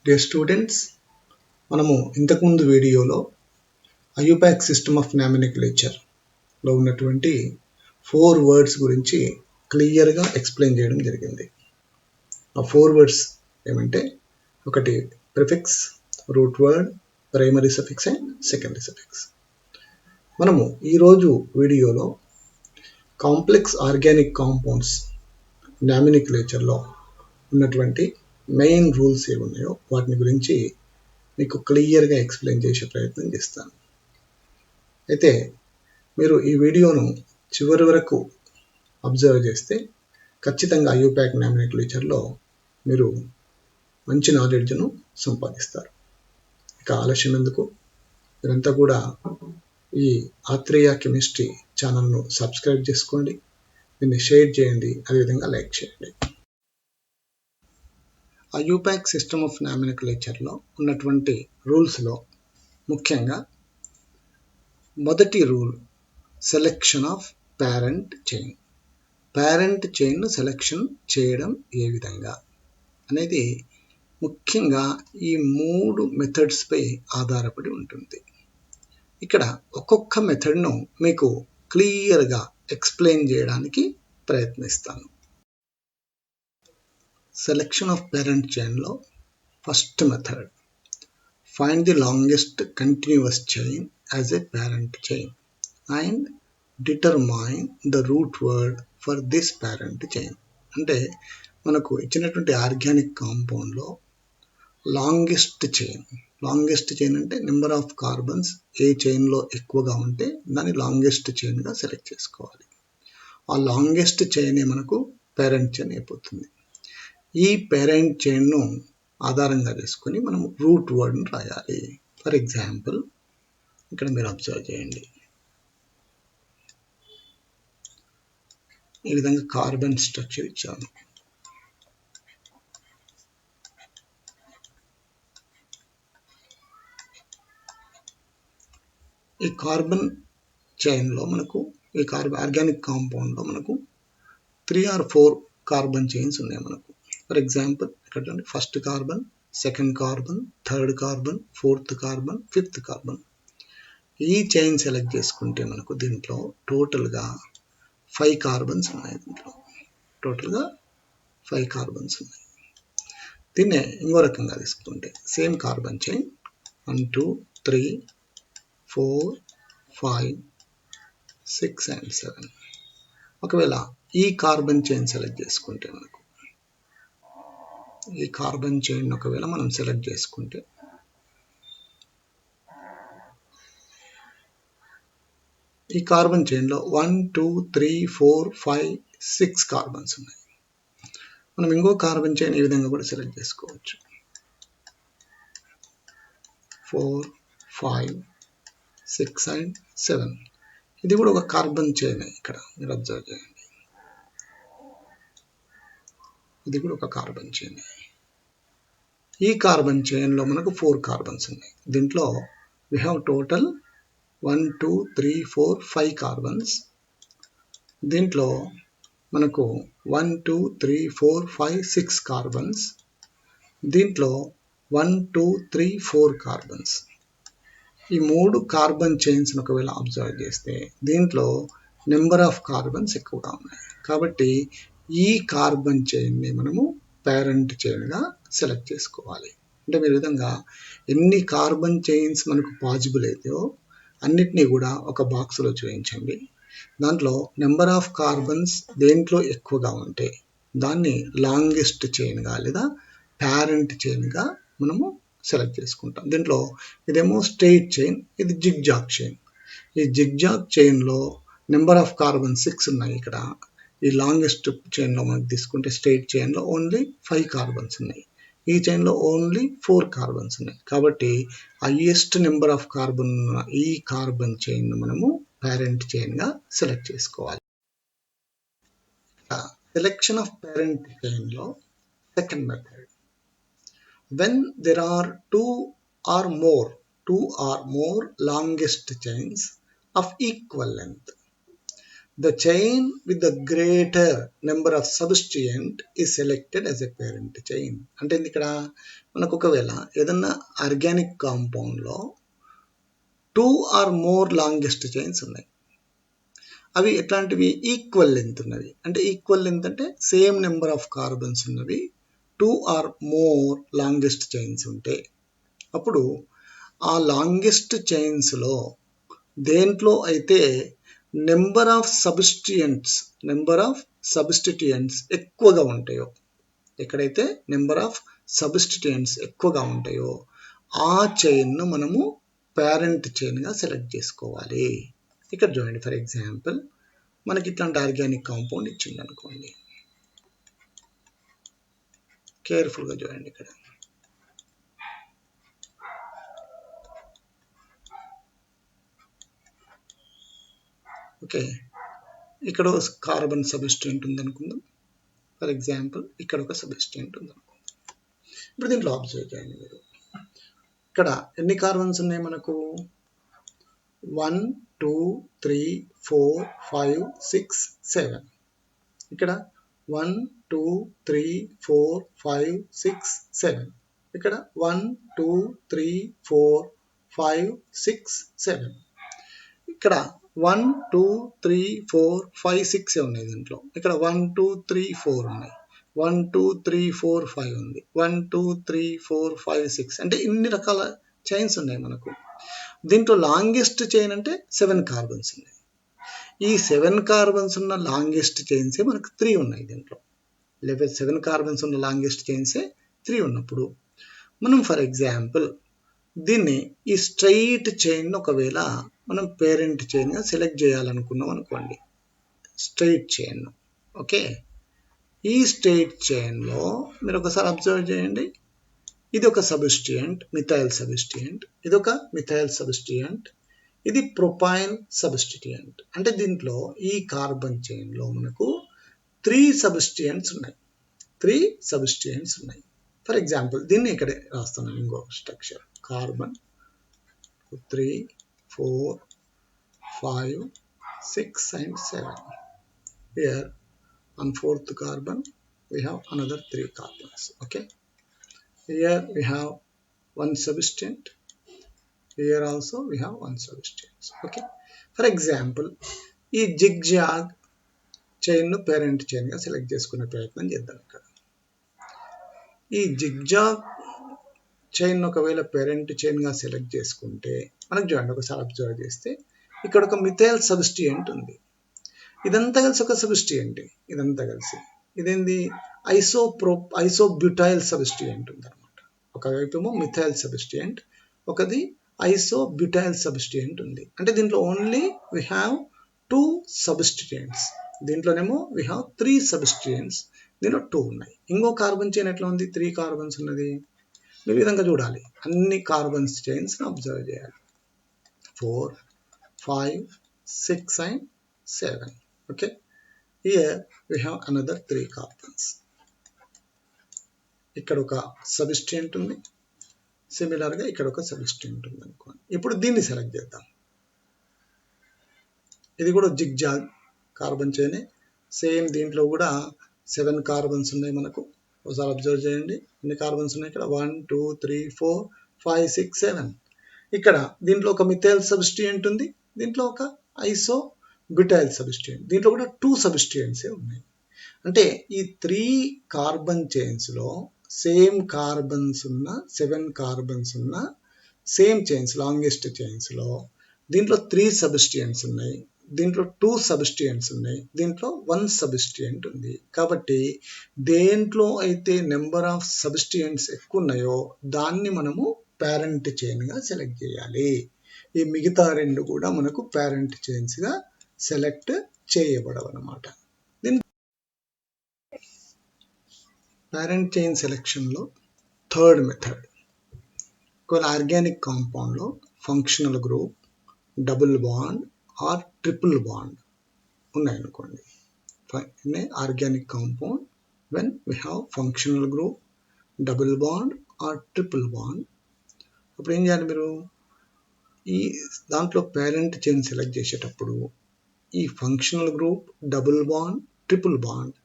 Dear students, మనము ఇంతకుముందు వీడియోలో ఐయుపాక్ సిస్టమ్ ఆఫ్ నామినిక్లేచర్లో ఉన్నటువంటి 4 వర్డ్స్ గురించి క్లియర్గా ఎక్స్ప్లెయిన్ చేయడం జరిగింది. ఆ 4 వర్డ్స్ ఏమంటే, ఒకటి prefix, root word, primary suffix and secondary suffix. మనము ఈరోజు వీడియోలో కాంప్లెక్స్ ఆర్గానిక్ కాంపౌండ్స్ నామినిక్లేచర్లో ఉన్నటువంటి మెయిన్ రూల్స్ ఏమున్నాయో వాటిని గురించి మీకు క్లియర్గా ఎక్స్ప్లెయిన్ చేసే ప్రయత్నం చేస్తాను. అయితే మీరు ఈ వీడియోను చివరి వరకు అబ్జర్వ్ చేస్తే ఖచ్చితంగా ఐయుపాక్ నామినిక్లేచర్లో మీరు మంచి నాలెడ్జ్ను సంపాదిస్తారు. ఇక ఆలస్యం ఎందుకు, మీరంతా కూడా ఈ ఆత్రేయ కెమిస్ట్రీ ఛానల్ను సబ్స్క్రైబ్ చేసుకోండి, దీన్ని షేర్ చేయండి, అదేవిధంగా లైక్ చేయండి. ఐయుపాక్ సిస్టమ్ ఆఫ్ నామినిక్లేచర్లో ఉన్నటువంటి రూల్స్లో ముఖ్యంగా మొదటి rule selection of parent chain. Parent చైన్ను సెలెక్షన్ చేయడం ఏ విధంగా అనేది ముఖ్యంగా ఈ 3 మెథడ్స్పై ఆధారపడి ఉంటుంది. ఇక్కడ ఒక్కొక్క మెథడ్ను మీకు క్లియర్గా ఎక్స్ప్లెయిన్ చేయడానికి ప్రయత్నిస్తాను. సెలెక్షన్ ఆఫ్ పేరెంట్ చైన్లో first method, find the longest continuous chain as a parent chain and determine the root word for this parent chain. అంటే మనకు ఇచ్చినటువంటి ఆర్గానిక్ కాంపౌండ్లో లాంగెస్ట్ చైన్ అంటే నెంబర్ ఆఫ్ కార్బన్స్ ఏ చైన్లో ఎక్కువగా ఉంటే దాన్ని లాంగెస్ట్ చైన్గా సెలెక్ట్ చేసుకోవాలి. ఆ లాంగెస్ట్ చైనే మనకు పేరెంట్ చైన్ అయిపోతుంది. ఈ పేరెంట్ చైన్ను ఆధారంగా చేసుకొని మనం రూట్ వర్డ్ను రాయాలి. ఫర్ ఎగ్జాంపుల్ ఇక్కడ మీరు అబ్జర్వ్ చేయండి, ఈ విధంగా కార్బన్ స్ట్రక్చర్ ఇచ్చాను. ఈ కార్బన్ చైన్లో మనకు ఈ ఆర్గానిక్ కాంపౌండ్లో మనకు 3 or 4 కార్బన్ చైన్స్ ఉన్నాయి మనకు. ఫర్ ఎగ్జాంపుల్ ఇక్కడ చూడండి, first carbon, second carbon, third carbon, fourth carbon, fifth carbon. ఈ చైన్ సెలెక్ట్ చేసుకుంటే మనకు దీంట్లో టోటల్గా 5 కార్బన్స్ ఉన్నాయి. టోటల్గా 5 కార్బన్స్ ఉన్నాయి. దీన్నే ఇంకో రకంగా తీసుకుంటే సేమ్ కార్బన్ చైన్ 1 2 3 4 5 6 and 7. ఒకవేళ ఈ కార్బన్ చైన్ సెలెక్ట్ చేసుకుంటే మనకు ఈ కార్బన్ చైన్ ఒకవేళ మనం సెలెక్ట్ చేసుకుంటే ఈ కార్బన్ చైన్లో 1 2 3 4 5 6 కార్బన్స్ ఉన్నాయి. మనం ఇంకో కార్బన్ చైన్ ఈ విధంగా కూడా సెలెక్ట్ చేసుకోవచ్చు. 4 5 6 and 7. ఇది కూడా ఒక కార్బన్ చైన్. ఇక్కడ మీరు అబ్జర్వ్ చేయండి, ఇది కూడా ఒక కార్బన్ చైన్. ఈ కార్బన్ చైన్లో మనకు 4 కార్బన్స్ ఉన్నాయి. దీంట్లో we have total 1 2 3 4 5 కార్బన్స్. దీంట్లో మనకు 1 2 3 4 5 6 కార్బన్స్. దీంట్లో 1 2 3 4 కార్బన్స్. ఈ 3 కార్బన్ చైన్స్ ఒకవేళ అబ్జర్వ్ చేస్తే దీంట్లో నెంబర్ ఆఫ్ కార్బన్స్ ఎక్కువగా ఉన్నాయి. కాబట్టి ఈ కార్బన్ చైన్ని మనము పేరెంట్ చైన్గా సెలెక్ట్ చేసుకోవాలి. అంటే మీరు విధంగా ఎన్ని కార్బన్ చైన్స్ మనకు పాసిబుల్ అయితే అన్నిటినీ కూడా ఒక బాక్స్లో చూపించండి. దాంట్లో నెంబర్ ఆఫ్ కార్బన్స్ దేంట్లో ఎక్కువగా ఉంటే దాన్ని లాంగెస్ట్ చైన్గా లేదా పేరెంట్ చైన్గా మనము సెలెక్ట్ చేసుకుంటాం. దీంట్లో ఇదేమో స్ట్రెయిట్ చైన్, ఇది జిగ్జాగ్ చైన్. ఈ జిగ్జాగ్ చైన్లో నెంబర్ ఆఫ్ కార్బన్ 6 ఉన్నాయి. ఇక్కడ ఈ లాంగెస్ట్ చైన్లో మనకు తీసుకుంటే స్ట్రెయిట్ చైన్లో ఓన్లీ 5 కార్బన్స్ ఉన్నాయి. ఈ చైన్లో ఓన్లీ 4 కార్బన్స్ ఉన్నాయి. కాబట్టి హైయెస్ట్ నెంబర్ ఆఫ్ కార్బన్ ఉన్న ఈ కార్బన్ చైన్ను మనము పేరెంట్ చైన్గా సెలెక్ట్ చేసుకోవాలి. సెలెక్షన్ ఆఫ్ పేరెంట్ చైన్లో second method, when there are two or more longest chains of equal length. the chain with the greater number of substituent is selected as a parent chain. అంటే ఇక్కడ మనకు ఒకవేళ ఏదన్నా organic కాంపౌండ్లో 2 or more longest chains ఉన్నాయి. అవి ఎట్లాంటివి equal length ఉన్నవి. అంటే ఈక్వల్ లెంత్ అంటే సేమ్ నెంబర్ ఆఫ్ కార్బన్స్ ఉన్నవి 2 or more లాంగెస్ట్ చైన్స్ ఉంటే అప్పుడు ఆ లాంగెస్ట్ చైన్స్లో దేంట్లో అయితే నెంబర్ ఆఫ్ సబ్స్టిట్యూయెంట్స్ ఎక్కువగా ఉంటాయో, ఎక్కడైతే నెంబర్ ఆఫ్ సబ్స్టిట్యూయెంట్స్ ఎక్కువగా ఉంటాయో ఆ చైన్ను మనము పేరెంట్ చైన్గా సెలెక్ట్ చేసుకోవాలి. ఇక్కడ చూడండి, ఫర్ ఎగ్జాంపుల్ మనకి ఇట్లాంటి ఆర్గానిక్ కాంపౌండ్ ఇచ్చింది అనుకోండి. కేర్ఫుల్గా చూడండి ఇక్కడ. ఓకే, ఇక్కడ కార్బన్ సబ్స్టిట్యూయెంట్ ఉంది అనుకుందాం. ఫర్ ఎగ్జాంపుల్ ఇక్కడ ఒక సబ్స్టిట్యూయెంట్ ఉంది అనుకుందాం. ఇప్పుడు దీంట్లో అబ్జర్వ్ చేయండి మీరు, ఇక్కడ ఎన్ని కార్బన్స్ ఉన్నాయి మనకు? 1 2 3 4 5 6 7. ఇక్కడ 1 2 3 4 5 6 7. ఇక్కడ 1 2 3 4 5 6 7. ఇక్కడ 1 2 3 4 5 6 ఉన్నాయి దీంట్లో. ఇక్కడ 1 2 3 4 ఉన్నాయి. 1 2 3 4 5 ఉంది. 1 2 3 4 5 6. అంటే ఇన్ని రకాల చైన్స్ ఉన్నాయి మనకు. దీంట్లో లాంగెస్ట్ చైన్ అంటే 7 కార్బన్స్ ఉన్నాయి. ఈ 7 కార్బన్స్ ఉన్న లాంగెస్ట్ చైన్సే మనకు 3 ఉన్నాయి దీంట్లో. 7 కార్బన్స్ ఉన్న లాంగెస్ట్ చైన్సే 3 ఉన్నప్పుడు మనం ఫర్ ఎగ్జాంపుల్ దీన్ని ఈ స్ట్రైట్ చైన్ ఒకవేళ మనం పేరెంట్ చైన్గా సెలెక్ట్ చేయాలనుకున్నాం అనుకోండి, స్ట్రైట్ చైన్. ఓకే, ఈ స్ట్రైట్ చైన్లో మీరు ఒకసారి అబ్జర్వ్ చేయండి, ఇది ఒక సబ్స్టిట్యూయెంట్, మిథైల్ సబ్స్టిట్యూయెంట్, ఇది ఒక మిథైల్ సబ్స్టిట్యూయెంట్, ఇది ప్రొపైల్ సబ్స్టిట్యూయెంట్. అంటే దీంట్లో ఈ కార్బన్ చైన్లో మనకు 3 సబ్స్టిట్యూయెంట్స్ ఉన్నాయి. 3 సబ్స్టిట్యూయెంట్స్ ఉన్నాయి. ఫర్ ఎగ్జాంపుల్ దీన్ని ఇక్కడ రాస్తున్నాను, ఇంకో structure carbon 3 4 5 6 and 7. Here on 4th carbon we have another 3 carbons. Okay, here we have one substituent, here also we have one substituent. Okay, for example ఈ zigzag చైన్ను parent చైన్గా select చేసుకునే ప్రయత్నం చేద్దాం. ఇక్కడ ఈ జిగ్జాగ్ చైన్ ఒకవేళ parent చైన్గా select చేసుకుంటే మనకు చూడండి, ఒకసారి అబ్జర్వ్ చేస్తే ఇక్కడ ఒక మిథైల్ సబ్స్టిట్యూయెంట్ ఉంది. ఇదంతా కలిసి ఒక సబ్స్టిట్యూయెంట్, ఇదంతా కలిసి ఇదేంది ఐసోబ్యూటైల్ సబ్స్టిట్యూయెంట్ ఉంది అనమాట. ఒకవైపు ఏమో మిథైల్ సబ్స్టిట్యూయెంట్, ఒకది ఐసోబ్యూటైల్ సబ్స్టిట్యూయెంట్ ఉంది. అంటే దీంట్లో ఓన్లీ వీ హ్యావ్ 2 సబ్స్టిట్యూయెంట్స్, దీంట్లోనేమో వీ హ్యావ్ 3 సబ్స్టిట్యూయెంట్స్, దీంట్లో 2 ఉన్నాయి. ఇంకో కార్బన్ చైన్ ఎట్లా ఉంది? 3 కార్బన్స్ ఉన్నది. ఈ విధంగా చూడాలి, అన్ని కార్బన్స్ చైన్స్ అబ్జర్వ్ చేయాలి. 4 5 6 and 7. Okay, here we have another 3 carbons. ఇక్కడ ఒక సబ్స్టిట్యూయెంట్ ఉంది, సిమిలర్గా ఇక్కడ ఒక సబ్స్టిట్యూయెంట్ ఉంది అనుకోండి. ఇప్పుడు దీన్ని సెలెక్ట్ చేద్దాం. ఇది కూడా జిగ్జాగ్ కార్బన్ చైనే, సేమ్ దీంట్లో కూడా 7 కార్బన్స్ ఉన్నాయి మనకు. ఒకసారి అబ్జర్వ్ చేయండి, ఎన్ని కార్బన్స్ ఉన్నాయి ఇక్కడ? 1 2 3 4 5 6 7. ఇక్కడ దీంట్లో ఒక మిథైల్ సబ్స్టిట్యూయెంట్ ఉంది, దీంట్లో ఒక ఐసోబ్యూటైల్ సబ్స్టిట్యూయెంట్, దీంట్లో కూడా 2 సబ్స్టిట్యూయెంట్సే ఉన్నాయి. అంటే ఈ 3 కార్బన్ చైన్స్లో సేమ్ కార్బన్స్ ఉన్న 7 కార్బన్స్ ఉన్న సేమ్ చైన్స్, లాంగెస్ట్ చైన్స్లో దీంట్లో 3 సబ్స్టిట్యూయెంట్స్ ఉన్నాయి, దీంట్లో 2 సబ్స్టిట్యూయెంట్స్ ఉన్నాయి, దీంట్లో 1 సబ్స్టిట్యూయెంట్ ఉంది. కాబట్టి దేంట్లో అయితే నెంబర్ ఆఫ్ సబ్స్టిట్యూయెంట్స్ ఎక్కువ ఉన్నాయో దాన్ని మనము పేరెంట్ చైన్గా సెలెక్ట్ చేయాలి. ఈ మిగతా 2 కూడా మనకు పేరెంట్ చైన్స్గా సెలెక్ట్ చేయబడవన్నమాట. దీని పేరెంట్ చైన్ సెలెక్షన్లో థర్డ్ మెథడ్, ఒకవేళ ఆర్గానిక్ కాంపౌండ్లో functional group, double bond or triple bond ఉన్నాయనుకోండి. in an organic compound when we have functional group, double bond or triple bond, అప్పుడు ఏం చేయాలి మీరు? ఈ దాంట్లో పేరెంట్ చైన్ సెలెక్ట్ చేసేటప్పుడు ఈ functional group, double bond, triple bond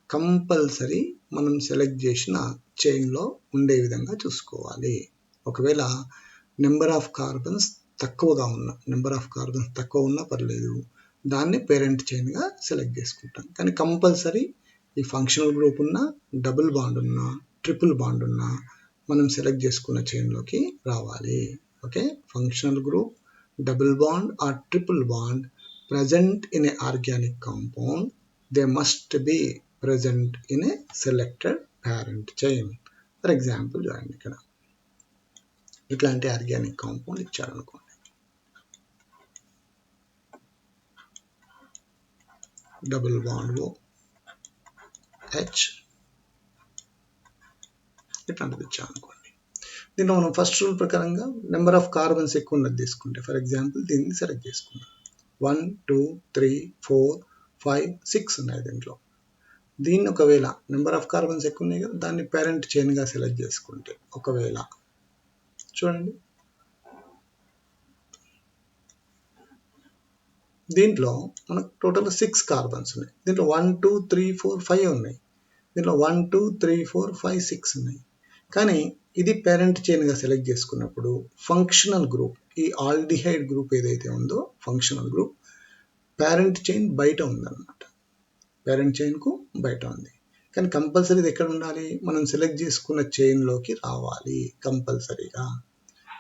compulsory మనం సెలెక్ట్ చేసిన చైన్లో ఉండే విధంగా చూసుకోవాలి. ఒకవేళ నెంబర్ ఆఫ్ కార్బన్స్ తక్కువ ఉన్నా పర్లేదు, దాన్ని పేరెంట్ చైన్గా సెలెక్ట్ చేసుకుంటాం. కానీ కంపల్సరీ ఈ ఫంక్షనల్ గ్రూప్ ఉన్నా, డబుల్ బాండ్ ఉన్నా, ట్రిపుల్ బాండ్ ఉన్నా మనం సెలెక్ట్ చేసుకున్న చైన్లోకి రావాలి. Okay, functional group, double bond or triple bond present in a organic compound, they must be present in a selected parent chain. For example, చూడండి ఇక్కడ ఇట్లాంటి organic compound ఇచ్చారనుకోండి, double bond OH ఇట్లాంటిది ఇచ్చారనుకోండి. దీంట్లో మనం ఫస్ట్ రూల్ ప్రకారంగా number of carbons ఎక్కువ ఉన్నది తీసుకుంటే, ఫర్ ఎగ్జాంపుల్ దీన్ని సెలెక్ట్ చేసుకున్నాం. 1 2 3 4 5 6 ఉన్నాయి దీంట్లో. దీన్ని ఒకవేళ నెంబర్ ఆఫ్ కార్బన్స్ ఎక్కువ ఉన్నాయి కదా, దాన్ని పేరెంట్ చైన్గా సెలెక్ట్ చేసుకుంటే, ఒకవేళ చూడండి దీంట్లో మనకు టోటల్ 6 కార్బన్స్ ఉన్నాయి. దీంట్లో 1 2 3 4 5 ఉన్నాయి. దీంట్లో 1 2 3 4 5 6 ఉన్నాయి. కానీ ఇది పేరెంట్ చైన్గా సెలెక్ట్ చేసుకున్నప్పుడు ఫంక్షనల్ గ్రూప్, ఈ ఆల్డిహైడ్ గ్రూప్ ఏదైతే ఉందో ఫంక్షనల్ గ్రూప్ పేరెంట్ చైన్ బయట ఉందన్నమాట. పేరెంట్ చైన్కు బయట ఉంది. కానీ కంపల్సరీ ఇది ఎక్కడ ఉండాలి, మనం సెలెక్ట్ చేసుకున్న చైన్లోకి రావాలి కంపల్సరీగా.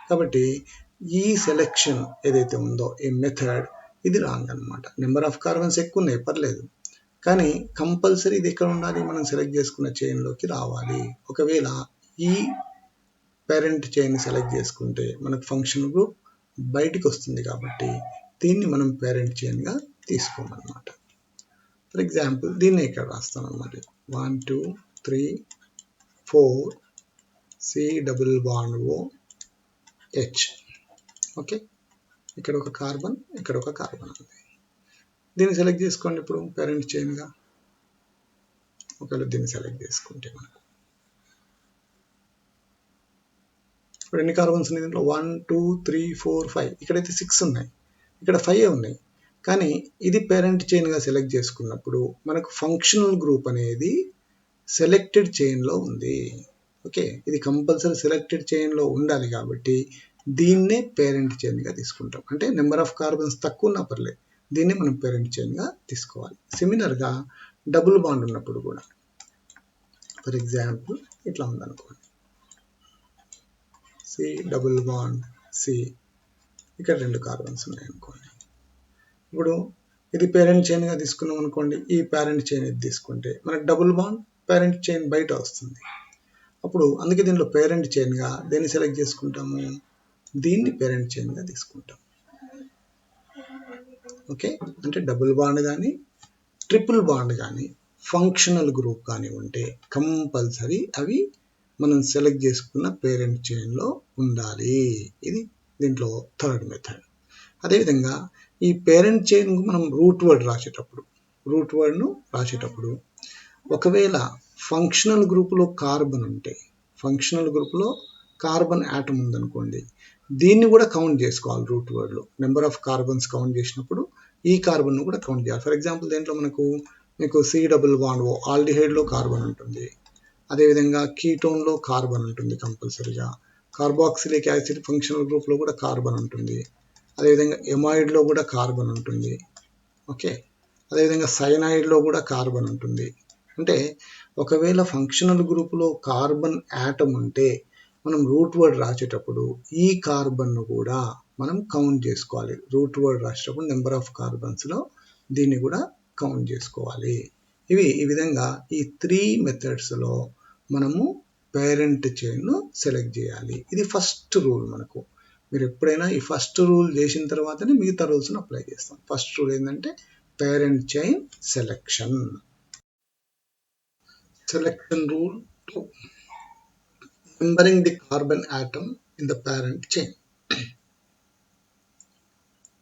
కాబట్టి ఈ సెలెక్షన్ ఏదైతే ఉందో ఈ మెథడ్ ఇది రాంగ్ అనమాట. నెంబర్ ఆఫ్ కార్బన్స్ ఎక్కువ ఉన్నాయి పర్లేదు, కానీ కంపల్సరీ ఇది ఎక్కడ ఉండాలి, మనం సెలెక్ట్ చేసుకున్న చైన్లోకి రావాలి. ఒకవేళ ఈ పేరెంట్ చైన్ సెలెక్ట్ చేసుకుంటే మనకు ఫంక్షనల్ గ్రూప్ బయటికి వస్తుంది. కాబట్టి దీన్ని మనం పేరెంట్ చైన్గా తీసుకోమన్నమాట. ఫర్ ఎగ్జాంపుల్ దీన్ని ఇక్కడ రాస్తాను అన్నమాట. 1 2 3 4 C double bond OH. Okay, ఇక్కడ ఒక కార్బన్, ఇక్కడ ఒక కార్బన్ ఉంది. దీన్ని సెలెక్ట్ చేసుకోండి ఇప్పుడు పేరెంట్ చైన్గా. ఒకవేళ దీన్ని సెలెక్ట్ చేసుకుంటే మనకు ఇప్పుడు ఎన్ని కార్బన్స్ ఉన్నాయి దీంట్లో, 1 2 3 4 5. ఇక్కడైతే 6 ఉన్నాయి, ఇక్కడ 5 ఉన్నాయి. కానీ ఇది పేరెంట్ చైన్గా సెలెక్ట్ చేసుకున్నప్పుడు మనకు ఫంక్షనల్ గ్రూప్ అనేది సెలెక్టెడ్ చైన్లో ఉంది. ఓకే, ఇది కంపల్సరీ సెలెక్టెడ్ చైన్లో ఉండాలి. కాబట్టి దీన్నే పేరెంట్ చైన్గా తీసుకుంటాం. అంటే నెంబర్ ఆఫ్ కార్బన్స్ తక్కువ ఉన్నా పర్లేదు, దీన్ని మనం పేరెంట్ చైన్గా తీసుకోవాలి. సిమిలర్గా డబుల్ బాండ్ ఉన్నప్పుడు కూడా, ఫర్ ఎగ్జాంపుల్ ఇట్లా ఉందనుకోండి, C డబుల్ బాండ్ C, ఇక్కడ 2 కార్బన్స్ ఉన్నాయి అనుకోండి. ఇప్పుడు ఇది పేరెంట్ చైన్గా తీసుకున్నాం అనుకోండి, ఈ పేరెంట్ చైన్ ఇది తీసుకుంటే మనకు డబుల్ బాండ్ పేరెంట్ చైన్ బయట వస్తుంది. అప్పుడు అందుకే దీనిలో పేరెంట్ చైన్గా దేన్ని సెలెక్ట్ చేసుకుంటాము, దీన్ని పేరెంట్ చైన్గా తీసుకుంటాం. ఓకే, అంటే డబుల్ బాండ్ కానీ ట్రిపుల్ బాండ్ కానీ ఫంక్షనల్ గ్రూప్ కానీ ఉంటే కంపల్సరీ అవి మనం సెలెక్ట్ చేసుకున్న పేరెంట్ చైన్లో ఉండాలి. ఇది దీంట్లో థర్డ్ మెథడ్. అదేవిధంగా ఈ పేరెంట్ చైన్ మనం రూట్ వర్డ్ను రాసేటప్పుడు ఒకవేళ ఫంక్షనల్ గ్రూప్లో కార్బన్ ఉంటే, ఫంక్షనల్ గ్రూప్లో కార్బన్ యాటమ్ ఉందనుకోండి, దీన్ని కూడా కౌంట్ చేసుకోవాలి. రూట్ వర్డ్లో నెంబర్ ఆఫ్ కార్బన్స్ కౌంట్ చేసినప్పుడు ఈ కార్బన్ను కూడా కౌంట్ చేయాలి. ఫర్ ఎగ్జాంపుల్ దీంట్లో మీకు C డబుల్ బాండ్ O ఆల్డిహైడ్లో కార్బన్ ఉంటుంది. అదేవిధంగా కీటోన్లో కార్బన్ ఉంటుంది కంపల్సరీగా. కార్బాక్సిలిక్ యాసిడ్ ఫంక్షనల్ గ్రూప్లో కూడా కార్బన్ ఉంటుంది. అదేవిధంగా ఎమాయిడ్లో కూడా కార్బన్ ఉంటుంది. ఓకే, అదేవిధంగా సైనైడ్లో కూడా కార్బన్ ఉంటుంది. అంటే ఒకవేళ ఫంక్షనల్ గ్రూప్లో కార్బన్ యాటమ్ ఉంటే మనం రూట్ వర్డ్ రాసేటప్పుడు ఈ కార్బన్ను కూడా మనం కౌంట్ చేసుకోవాలి. రూట్ వర్డ్ రాసేటప్పుడు నెంబర్ ఆఫ్ కార్బన్స్లో దీన్ని కూడా కౌంట్ చేసుకోవాలి. ఈ విధంగా ఈ 3 మెథడ్స్లో మనము పేరెంట్ చైన్ను సెలెక్ట్ చేయాలి. ఇది ఫస్ట్ రూల్. మనకు మీరు ఎప్పుడైనా ఈ ఫస్ట్ రూల్ చేసిన తర్వాతనే మిగతా రూల్స్ను అప్లై చేస్తాం. ఫస్ట్ రూల్ ఏంటంటే parent chain selection. Selection rule 2. Numbering the carbon atom in the parent chain.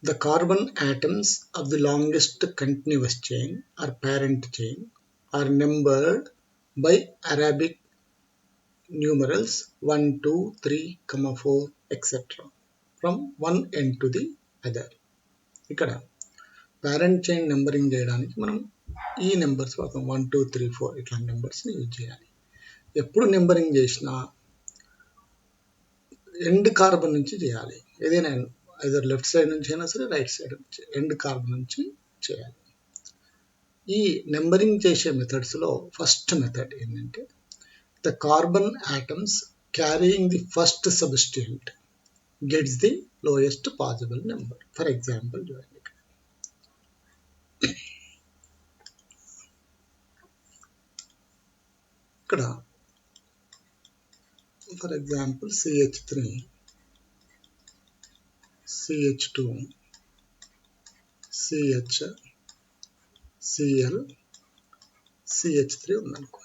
The carbon atoms of the longest continuous chain or parent chain are numbered by Arabic numerals 1, 2, 3, 4, etc. from one end to the other. ఇక్కడ parent chain numbering చేయడానికి మనం ఈ numbers వాడతాం. 1 2 3 4 ఇట్లాంటి నెంబర్స్ని use చేయాలి. ఎప్పుడు numbering చేసినా end carbon నుంచి చేయాలి. ఏదైనా ఐదర్ లెఫ్ట్ సైడ్ నుంచి అయినా సరే, రైట్ సైడ్ నుంచి, ఎండ్ కార్బన్ నుంచి చేయాలి. ఈ నెంబరింగ్ చేసే మెథడ్స్లో ఫస్ట్ మెథడ్ ఏంటంటే the carbon atoms carrying the first substituent gets the lowest possible number. For example చూడండి, ఇక్కడ for example CH3, CH2, CH, Cl, CH3 ఉందనుకో.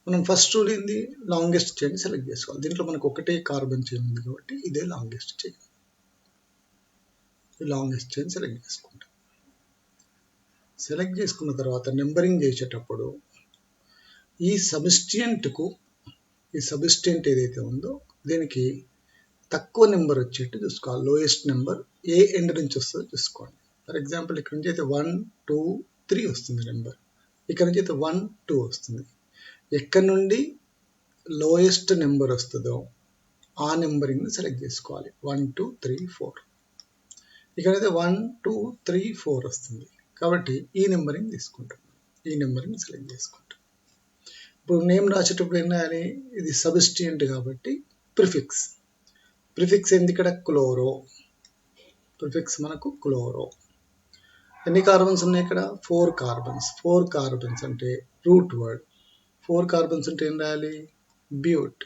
మనం ఫస్ట్ రూల్ ఏంది, లాంగెస్ట్ చైన్ సెలెక్ట్ చేసుకోవాలి. దీంట్లో మనకు ఒకటే కార్బన్ చైన్ ఉంది కాబట్టి ఇదే లాంగెస్ట్ చైన్. ఈ లాంగెస్ట్ చైన్ సెలెక్ట్ చేసుకుంటాం. సెలెక్ట్ చేసుకున్న తర్వాత నెంబరింగ్ చేసేటప్పుడు ఈ సబ్స్టిట్యూయెంట్ ఏదైతే ఉందో దీనికి తక్కువ నెంబర్ వచ్చేట్టు చూసుకోవాలి. లోయెస్ట్ నెంబర్ ఏ ఎండ్ నుంచి వస్తుందో చూసుకోండి. ఫర్ ఎగ్జాంపుల్ ఇక్కడ నుంచి అయితే 1 2 3 వస్తుంది నెంబర్, ఇక్కడ నుంచి అయితే 1 2 వస్తుంది. ఎక్కడ నుండి లోయెస్ట్ నెంబర్ వస్తుందో ఆ నెంబరింగ్ని సెలెక్ట్ చేసుకోవాలి. 1 2 3 4, ఇక్కడైతే 1 2 3 4 వస్తుంది కాబట్టి ఈ నెంబరింగ్ తీసుకుంటాం. ఈ నెంబరింగ్ సెలెక్ట్ చేసుకుంటాం. ఇప్పుడు నేమ్ రాసేటప్పుడు ఏం రాయాలి, ఇది సబ్స్టిట్యూయెంట్ కాబట్టి ప్రిఫిక్స్. ప్రిఫిక్స్ ఏంది ఇక్కడ, క్లోరో. ప్రిఫిక్స్ మనకు క్లోరో. ఎన్ని కార్బన్స్ ఉన్నాయి ఇక్కడ, 4 కార్బన్స్. 4 కార్బన్స్ అంటే రూట్ వర్డ్. 4 కార్బన్స్ అంటే ఏం రాయాలి, బ్యూట్.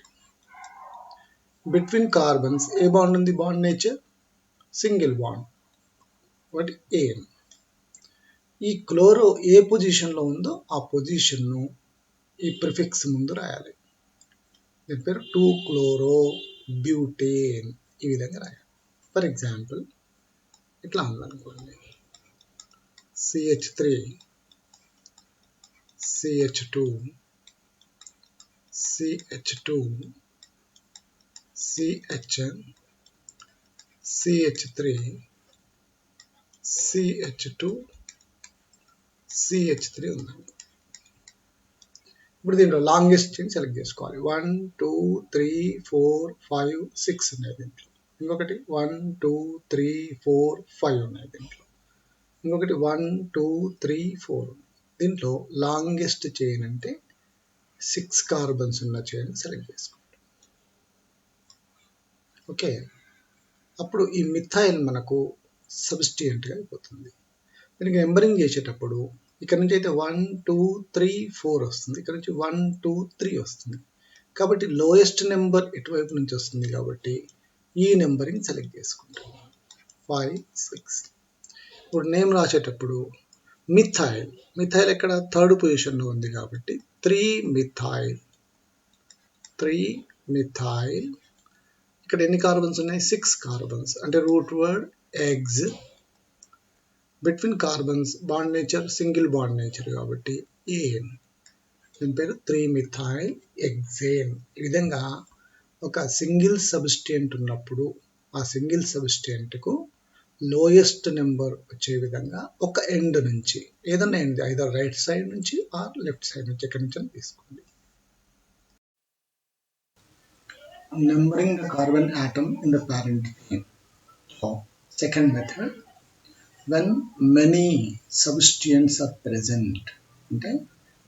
బిట్వీన్ కార్బన్స్ ఏ బాండ్ ఉంది, బాండ్ నేచర్ సింగిల్ బాండ్, వాటి ఏం. ఈ క్లోరో ఏ పొజిషన్లో ఉందో ఆ పొజిషన్ను ఈ ప్రిఫిక్స్ ముందు రాయాలి. దీని పేరు 2-chloro బ్యూటేన్. ఈ విధంగా రాయాలి. ఫర్ ఎగ్జాంపుల్ ఇట్లా ఉందనుకోండి, CH3, CH2, CH2, CHN, CH3, CH2, CH3 ఉందండి. ఇప్పుడు దీంట్లో లాంగెస్ట్ చైన్ సెలెక్ట్ చేసుకోవాలి. 1 2 3 4 5 6 ఉన్నాయి దీంట్లో. ఇంకొకటి 1 2 3 4 5 ఉన్నాయి దీంట్లో. ఇంకొకటి 1 2 3 4. దీంట్లో లాంగెస్ట్ చైన్ అంటే 6 కార్బన్స్ ఉన్న చైన్ సెలెక్ట్ చేసుకోండి. ఓకే, అప్పుడు ఈ మిథైల్ మనకు సబ్స్టిట్యూయెంట్గా అయిపోతుంది. దీనికి నెంబరింగ్ చేసేటప్పుడు ఇక్కడ నుంచి అయితే 1 2 3 4 వస్తుంది, ఇక్కడ నుంచి 1 2 3 వస్తుంది కాబట్టి లోయెస్ట్ నెంబర్ ఇటువైపు నుంచి వస్తుంది కాబట్టి ఈ నెంబరింగ్ సెలెక్ట్ చేసుకుంటాం. 5 6. ఇప్పుడు నేమ్ రాసేటప్పుడు మిథైల్. మిథైల్ ఎక్కడ, థర్డ్ పొజిషన్లో ఉంది కాబట్టి 3 మిథైల్. 3 మిథైల్. ఇక్కడ ఎన్ని కార్బన్స్ ఉన్నాయి, 6 కార్బన్స్ అంటే root word eggs. Between carbons bond nature single bond nature కాబట్టి ఏన్. దీని పేరు 3-methyl hexane. ఈ విధంగా ఒక సింగిల్ సబ్స్టిట్యూయెంట్ ఉన్నప్పుడు ఆ సింగిల్ సబ్స్టిట్యూయెంట్కు లోయెస్ట్ నెంబర్ వచ్చే విధంగా ఒక ఎండ్ నుంచి, ఏదన్నా ఎండ్, ఐదర్ రైట్ సైడ్ నుంచి ఆర్ లెఫ్ట్ సైడ్ నుంచి, ఎక్కడి నుంచి తీసుకోండి. Numbering the carbon atom in the parent chain. Second method, when many substituents are present, అంటే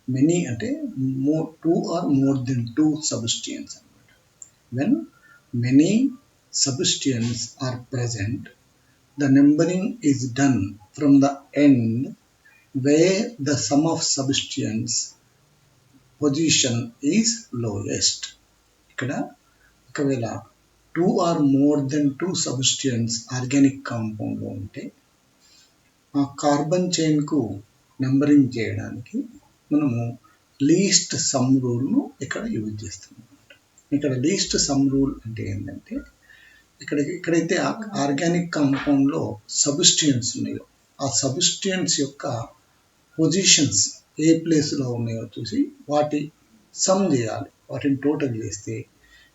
many అంటే more, 2 or more than 2 substituents. When many substituents are present, the numbering is done from the end where the sum of substituents position is lowest. ఇక్కడ ఒకవేళ 2 or more than 2 substituents organic కాంపౌండ్లో ఉంటే ఆ carbon చైన్కు numbering చేయడానికి మనము least some రూల్ను ఇక్కడ use చేస్తాం. ఇక్కడ లీస్ట్ సమ్ రూల్ అంటే ఏంటంటే ఎక్కడైతే ఆర్గానిక్ కాంపౌండ్లో సబ్స్టిట్యూయెంట్స్ ఉన్నాయో ఆ సబ్స్టిట్యూయెంట్స్ యొక్క పొజిషన్స్ ఏ ప్లేస్లో ఉన్నాయో చూసి వాటి సమ్ చేయాలి. వాటిని టోటల్ చేస్తే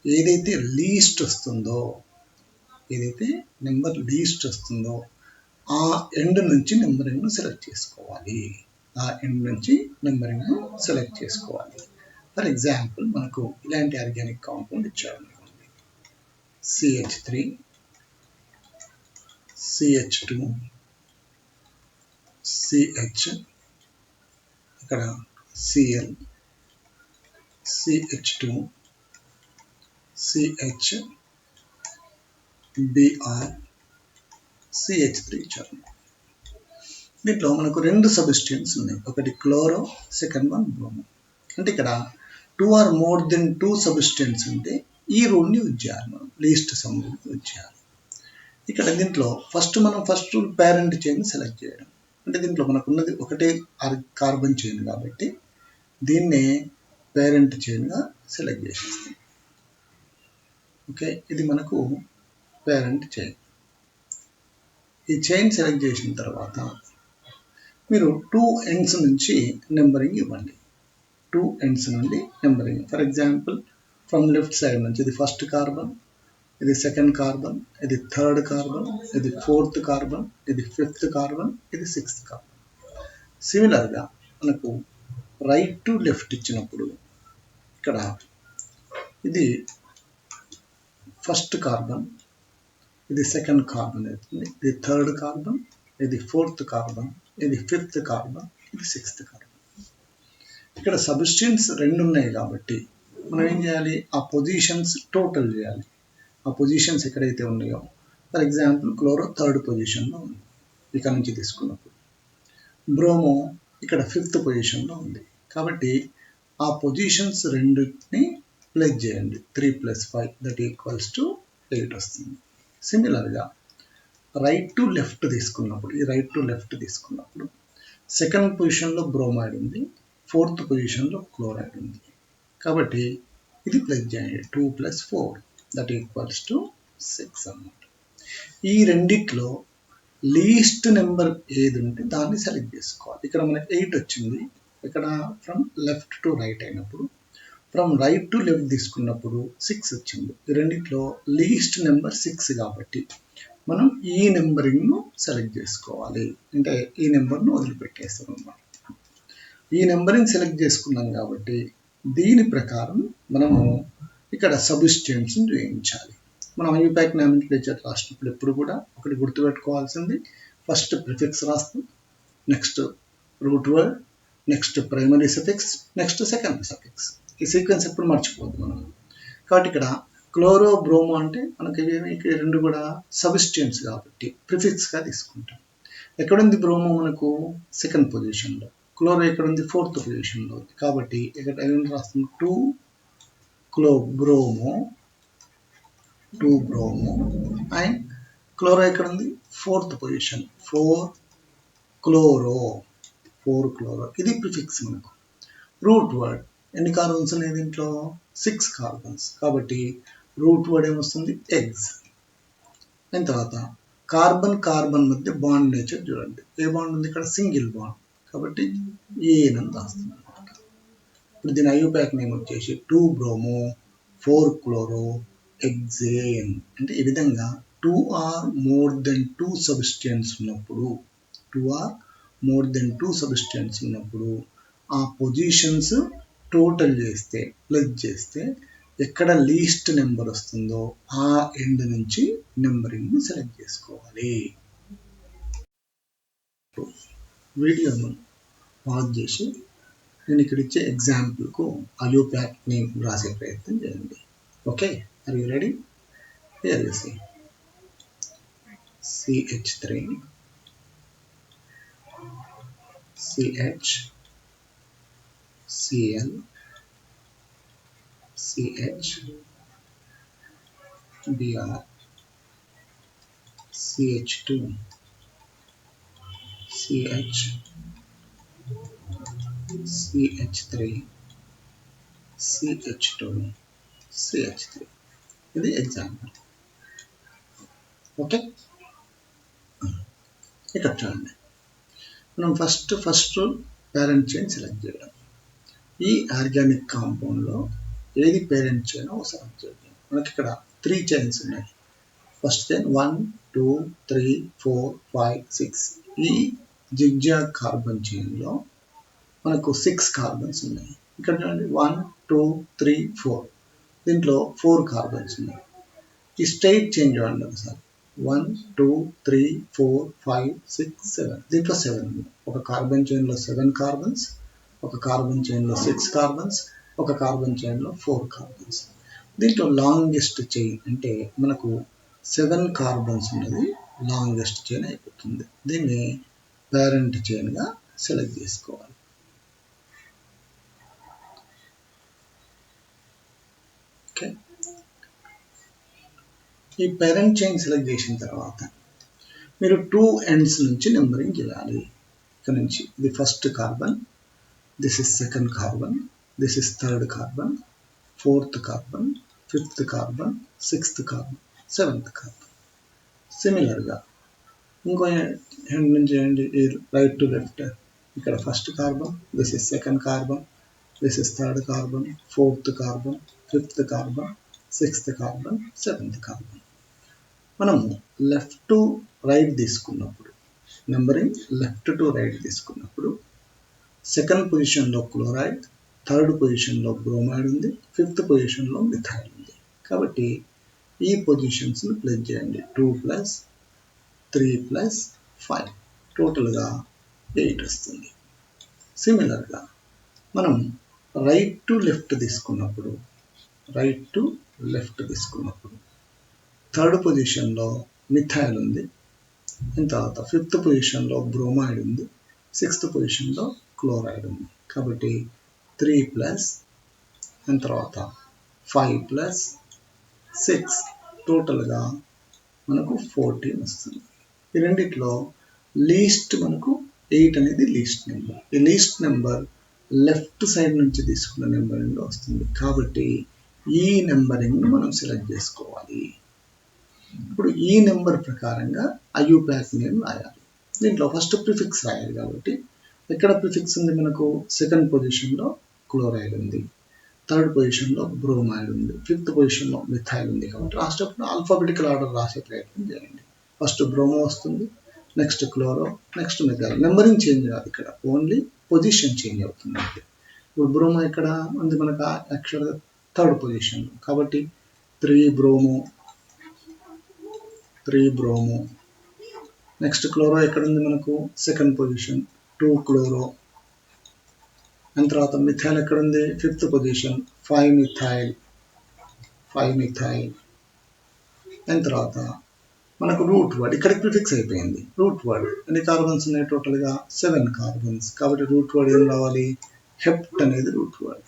ఏదైతే లీస్ట్ వస్తుందో, ఏదైతే నెంబర్ లీస్ట్ వస్తుందో ఆ ఎండ్ నుంచి నెంబరింగ్ను సెలెక్ట్ చేసుకోవాలి. ఫర్ ఎగ్జాంపుల్ మనకు ఇలాంటి ఆర్గానిక్ కాంపౌండ్ ఇచ్చారు. CH3, CH2, CH, ఇక్కడ Cl, CH2, CH, Br, CH3 ఇచ్చారు. దీంట్లో మనకు రెండు సబ్స్టిట్యూయెంట్స్ ఉన్నాయి. ఒకటి క్లోరో, సెకండ్ వన్ బ్రోమో. అంటే ఇక్కడ 2 or more than 2 సబ్స్టిట్యూయెంట్స్ ఉంటే ఈ రూల్ని యూజ్ చేయాలి. మనం లీస్ట్ సమ్ రూల్ యూజ్ చేయాలి. ఇక్కడ దీంట్లో first rule parent chain select చేయడం. అంటే దీంట్లో మనకు ఉన్నది ఒకటే కార్బన్ చైన్ కాబట్టి దీన్నే పేరెంట్ చైన్గా సెలెక్ట్ చేసేస్తాం. ఓకే, ఇది మనకు పేరెంట్ చైన్. ఈ చైన్ సెలెక్ట్ చేసిన తర్వాత మీరు 2 ఎండ్స్ నుంచి నెంబరింగ్ ఇవ్వండి. 2 ఎండ్స్ నుండి numbering. For example from left side నుంచి ఇది ఫస్ట్ కార్బన్, ఇది సెకండ్ కార్బన్, ఇది థర్డ్ కార్బన్, ఇది ఫోర్త్ కార్బన్, ఇది ఫిఫ్త్ కార్బన్, ఇది సిక్స్త్ కార్బన్. సిమిలర్గా మనకు రైట్ టు లెఫ్ట్ ఇచ్చినప్పుడు ఇక్కడ ఇది ఫస్ట్ కార్బన్, ఇది సెకండ్ కార్బన్ అవుతుంది, ఇది థర్డ్ కార్బన్, ఇది ఫోర్త్ కార్బన్, ఇది ఫిఫ్త్ కార్బన్, ఇది సిక్స్త్ కార్బన్. ఇక్కడ సబ్స్టిట్యూయెంట్స్ రెండు ఉన్నాయి కాబట్టి మనం ఏం చేయాలి? ఆ పొజిషన్స్ టోటల్ చేయాలి. ఆ పొజిషన్స్ ఎక్కడైతే ఉన్నాయో, ఫర్ ఎగ్జాంపుల్ క్లోరో థర్డ్ పొజిషన్లో ఉంది ఇక్కడ నుంచి తీసుకున్నప్పుడు, బ్రోమో ఇక్కడ ఫిఫ్త్ పొజిషన్లో ఉంది. కాబట్టి ఆ పొజిషన్స్ రెండుని ప్లస్ చేయండి. 3 + 5 దట్ ఈక్వల్స్ టు 8 వస్తుంది. సిమిలర్గా రైట్ టు లెఫ్ట్ తీసుకున్నప్పుడు, ఈ రైట్ టు లెఫ్ట్ తీసుకున్నప్పుడు సెకండ్ పొజిషన్లో బ్రోమైడ్ ఉంది, ఫోర్త్ పొజిషన్లో క్లోరైడ్ ఉంది. కాబట్టి ఇది ప్లస్ చేయండి. 2 + 4 దట్ ఈక్వల్స్ టు 6 అన్నమాట. ఈ రెండిట్లో లీస్ట్ నెంబర్ ఏది ఉంటే దాన్ని సెలెక్ట్ చేసుకోవాలి. ఇక్కడ మనకి 8 వచ్చింది. ఇక్కడ ఫ్రమ్ లెఫ్ట్ టు రైట్ అయినప్పుడు, ఫ్రమ్ రైట్ టు లెఫ్ట్ తీసుకున్నప్పుడు 6 వచ్చింది. ఈ రెండిట్లో లీస్ట్ నెంబర్ 6 కాబట్టి మనం ఈ నెంబరింగ్ను సెలెక్ట్ చేసుకోవాలి. అంటే ఈ నెంబర్ను వదిలిపెట్టేస్తాం అన్నమాట. ఈ నెంబరింగ్ సెలెక్ట్ చేసుకున్నాం కాబట్టి దీని ప్రకారం మనము ఇక్కడ సబ్స్టిట్యూయెంట్స్ని చూపించాలి. మనం ఐయుపాక్ నామెన్క్లేచర్ రాసినప్పుడు ఎప్పుడు కూడా ఒకటి గుర్తుపెట్టుకోవాల్సింది, ఫస్ట్ ప్రిఫిక్స్ రాస్తాం, next root word, next primary suffix, next secondary suffix. ఈ సీక్వెన్స్ ఎప్పుడు మర్చిపోద్దు మనం. కాబట్టి ఇక్కడ క్లోరో బ్రోమో అంటే మనకి రెండు కూడా సబ్స్టిట్యూయెంట్స్ కాబట్టి ప్రిఫిక్స్గా తీసుకుంటాం. ఎక్కడుంది బ్రోమో? మనకు సెకండ్ పొజిషన్లో. క్లోరో ఎక్కడ ఉంది? ఫోర్త్ పొజిషన్లో ఉంది. కాబట్టి ఇక్కడ ఏం రాస్తాం? 2 బ్రోమో అండ్ క్లోరో ఎక్కడ ఉంది? Fourth position, 4 chloro. ఇది ప్రిఫిక్స్ మనకు. రూట్ వర్డ్ ఎన్ని కార్బన్స్ ఉన్నాయి దీంట్లో? 6 కార్బన్స్. కాబట్టి రూట్ వర్డ్ ఏమొస్తుంది? ఎగ్స్. అయిన తర్వాత కార్బన్ మధ్య బాండ్ నేచర్ చూడండి. ఏ బాండ్ ఉంది ఇక్కడ? Single bond. కాబట్టి ఏనని రాస్తుంది అనమాట. ఇప్పుడు దీని ఐయుపాక్ నేమ్ వచ్చేసి 2 బ్రోమో 4 క్లోరో ఎగ్జేన్. అంటే ఈ విధంగా 2 or more than 2 సబ్స్టిట్యూయెంట్స్ ఉన్నప్పుడు ఆ పొజిషన్స్ టోటల్ చేస్తే, ప్లస్ చేస్తే ఎక్కడ లీస్ట్ నెంబర్ వస్తుందో ఆ ఎండ్ నుంచి నెంబరింగ్ సెలెక్ట్ చేసుకోవాలి. వీడియోను పాజ్ చేసి నేను ఇక్కడ ఇచ్చే ఎగ్జాంపుల్కు ఐయుపాక్ నేమ్ రాసే ప్రయత్నం చేయండి. Okay, are you ready? Here you see CH3, CH, Cl, CH, Br, CH2, CH, CH3, CH2, CH3. ఇది ఎగ్జాంపుల్. ఓకే, ఇక్కడ చూడండి. మనం first rule parent chain select చేయడం. ఈ ఆర్గానిక్ కాంపౌండ్లో ఏది పేరెంట్ చైన్ ఒకసారి చేద్దాం. మనకి ఇక్కడ 3 చైన్స్ ఉన్నాయి. ఫస్ట్ చైన్ 1 2 3 4 5 6 ఈ జిగ్జాగ్ కార్బన్ చైన్లో మనకు 6 కార్బన్స్ ఉన్నాయి. ఇక్కడ చూడండి 1 2 3 4 దీంట్లో 4 కార్బన్స్ ఉన్నాయి. ఈ స్ట్రైట్ చైన్ చూడండి ఒకసారి 1 2 3 4 5 6 7 దీంట్లో 7 ఉంది. ఒక కార్బన్ చైన్లో 7 కార్బన్స్, ఒక కార్బన్ చైన్లో 6 కార్బన్స్, ఒక కార్బన్ చైన్లో 4 కార్బన్స్. దీంట్లో లాంగెస్ట్ చైన్ అంటే మనకు 7 కార్బన్స్ ఉన్నది లాంగెస్ట్ చైన్ అయిపోతుంది. దీన్ని పేరెంట్ చైన్గా సెలెక్ట్ చేసుకోవాలి. ఓకే, ఈ పేరెంట్ చైన్ సెలెక్ట్ చేసిన తర్వాత మీరు 2 ఎండ్స్ నుంచి నెంబరింగ్ చేయాలి. ఇక్కడ నుంచి ఇది first carbon, this is second carbon, this is third carbon, fourth carbon, fifth carbon, sixth carbon, seventh carbon. సిమిలర్గా ఇంకో ఎండ్ నుంచి రైట్ టు లెఫ్ట్ ఇక్కడ first carbon, this is second carbon, this is third carbon, fourth carbon, fifth carbon, sixth carbon, seventh carbon. మనము left to right తీసుకున్నప్పుడు numbering left to right తీసుకున్నప్పుడు second పొజిషన్లో chloride, third పొజిషన్లో bromide ఉంది, fifth పొజిషన్లో methyl ఉంది. కాబట్టి ఈ పొజిషన్స్ని ప్లేస్ చేయండి. 2 + 3 + 5 టోటల్గా 8 వస్తుంది. సిమిలర్గా మనం రైట్ టు లెఫ్ట్ తీసుకున్నప్పుడు థర్డ్ పొజిషన్లో మిథైల్ ఉంది, తర్వాత ఫిఫ్త్ పొజిషన్లో బ్రోమైడ్ ఉంది, సిక్స్త్ పొజిషన్లో క్లోరైడ్ ఉంది. కాబట్టి 3 + తర్వాత 5 + 6 టోటల్గా మనకు 14 వస్తుంది. ఈ రెండిట్లో లీస్ట్ మనకు 8 అనేది లీస్ట్ నెంబర్. ఈ లీస్ట్ నెంబర్ లెఫ్ట్ సైడ్ నుంచి తీసుకున్న నెంబరింగ్లో వస్తుంది. కాబట్టి ఈ నెంబరింగ్ను మనం సెలెక్ట్ చేసుకోవాలి. ఇప్పుడు ఈ నెంబర్ ప్రకారంగా IUPAC నేమ్ రాయాలి. దీంట్లో ఫస్ట్ ప్రిఫిక్స్ రాయాలి. కాబట్టి ఎక్కడ ప్రిఫిక్స్ ఉంది మనకు సెకండ్ పొజిషన్లో క్లోరైడ్ ఉంది, థర్డ్ పొజిషన్లో బ్రోమైడ్ ఉంది, ఫిఫ్త్ పొజిషన్లో మిథైల్ ఉంది. కాబట్టి రాసేటప్పుడు ఆల్ఫాబెటికల్ ఆర్డర్ రాసే ప్రయత్నం చేయండి. ఫస్ట్ బ్రోమో వస్తుంది, next chloro, next methyl. Numbering change కాదు, ఇక్కడ ఓన్లీ పొజిషన్ చేంజ్ అవుతుంది. ఇప్పుడు బ్రోమో ఇక్కడ ఉంది మనకు యాక్చువల్గా థర్డ్ పొజిషన్. కాబట్టి 3 బ్రోమో. నెక్స్ట్ క్లోరో ఎక్కడ ఉంది మనకు సెకండ్ పొజిషన్, 2 క్లోరో. అండ్ తర్వాత మిథైల్ ఎక్కడ ఉంది ఫిఫ్త్ పొజిషన్, 5 మిథైల్. అండ్ తర్వాత మనకు రూట్ వర్డ్ ఇక్కడికి ప్రిఫిక్స్ అయిపోయింది. రూట్ వర్డ్ ఎన్ని కార్బన్స్ ఉన్నాయి టోటల్గా 7 కార్బన్స్. కాబట్టి రూట్ వర్డ్ ఏం రావాలి, హెప్ట్ అనేది రూట్ వర్డ్.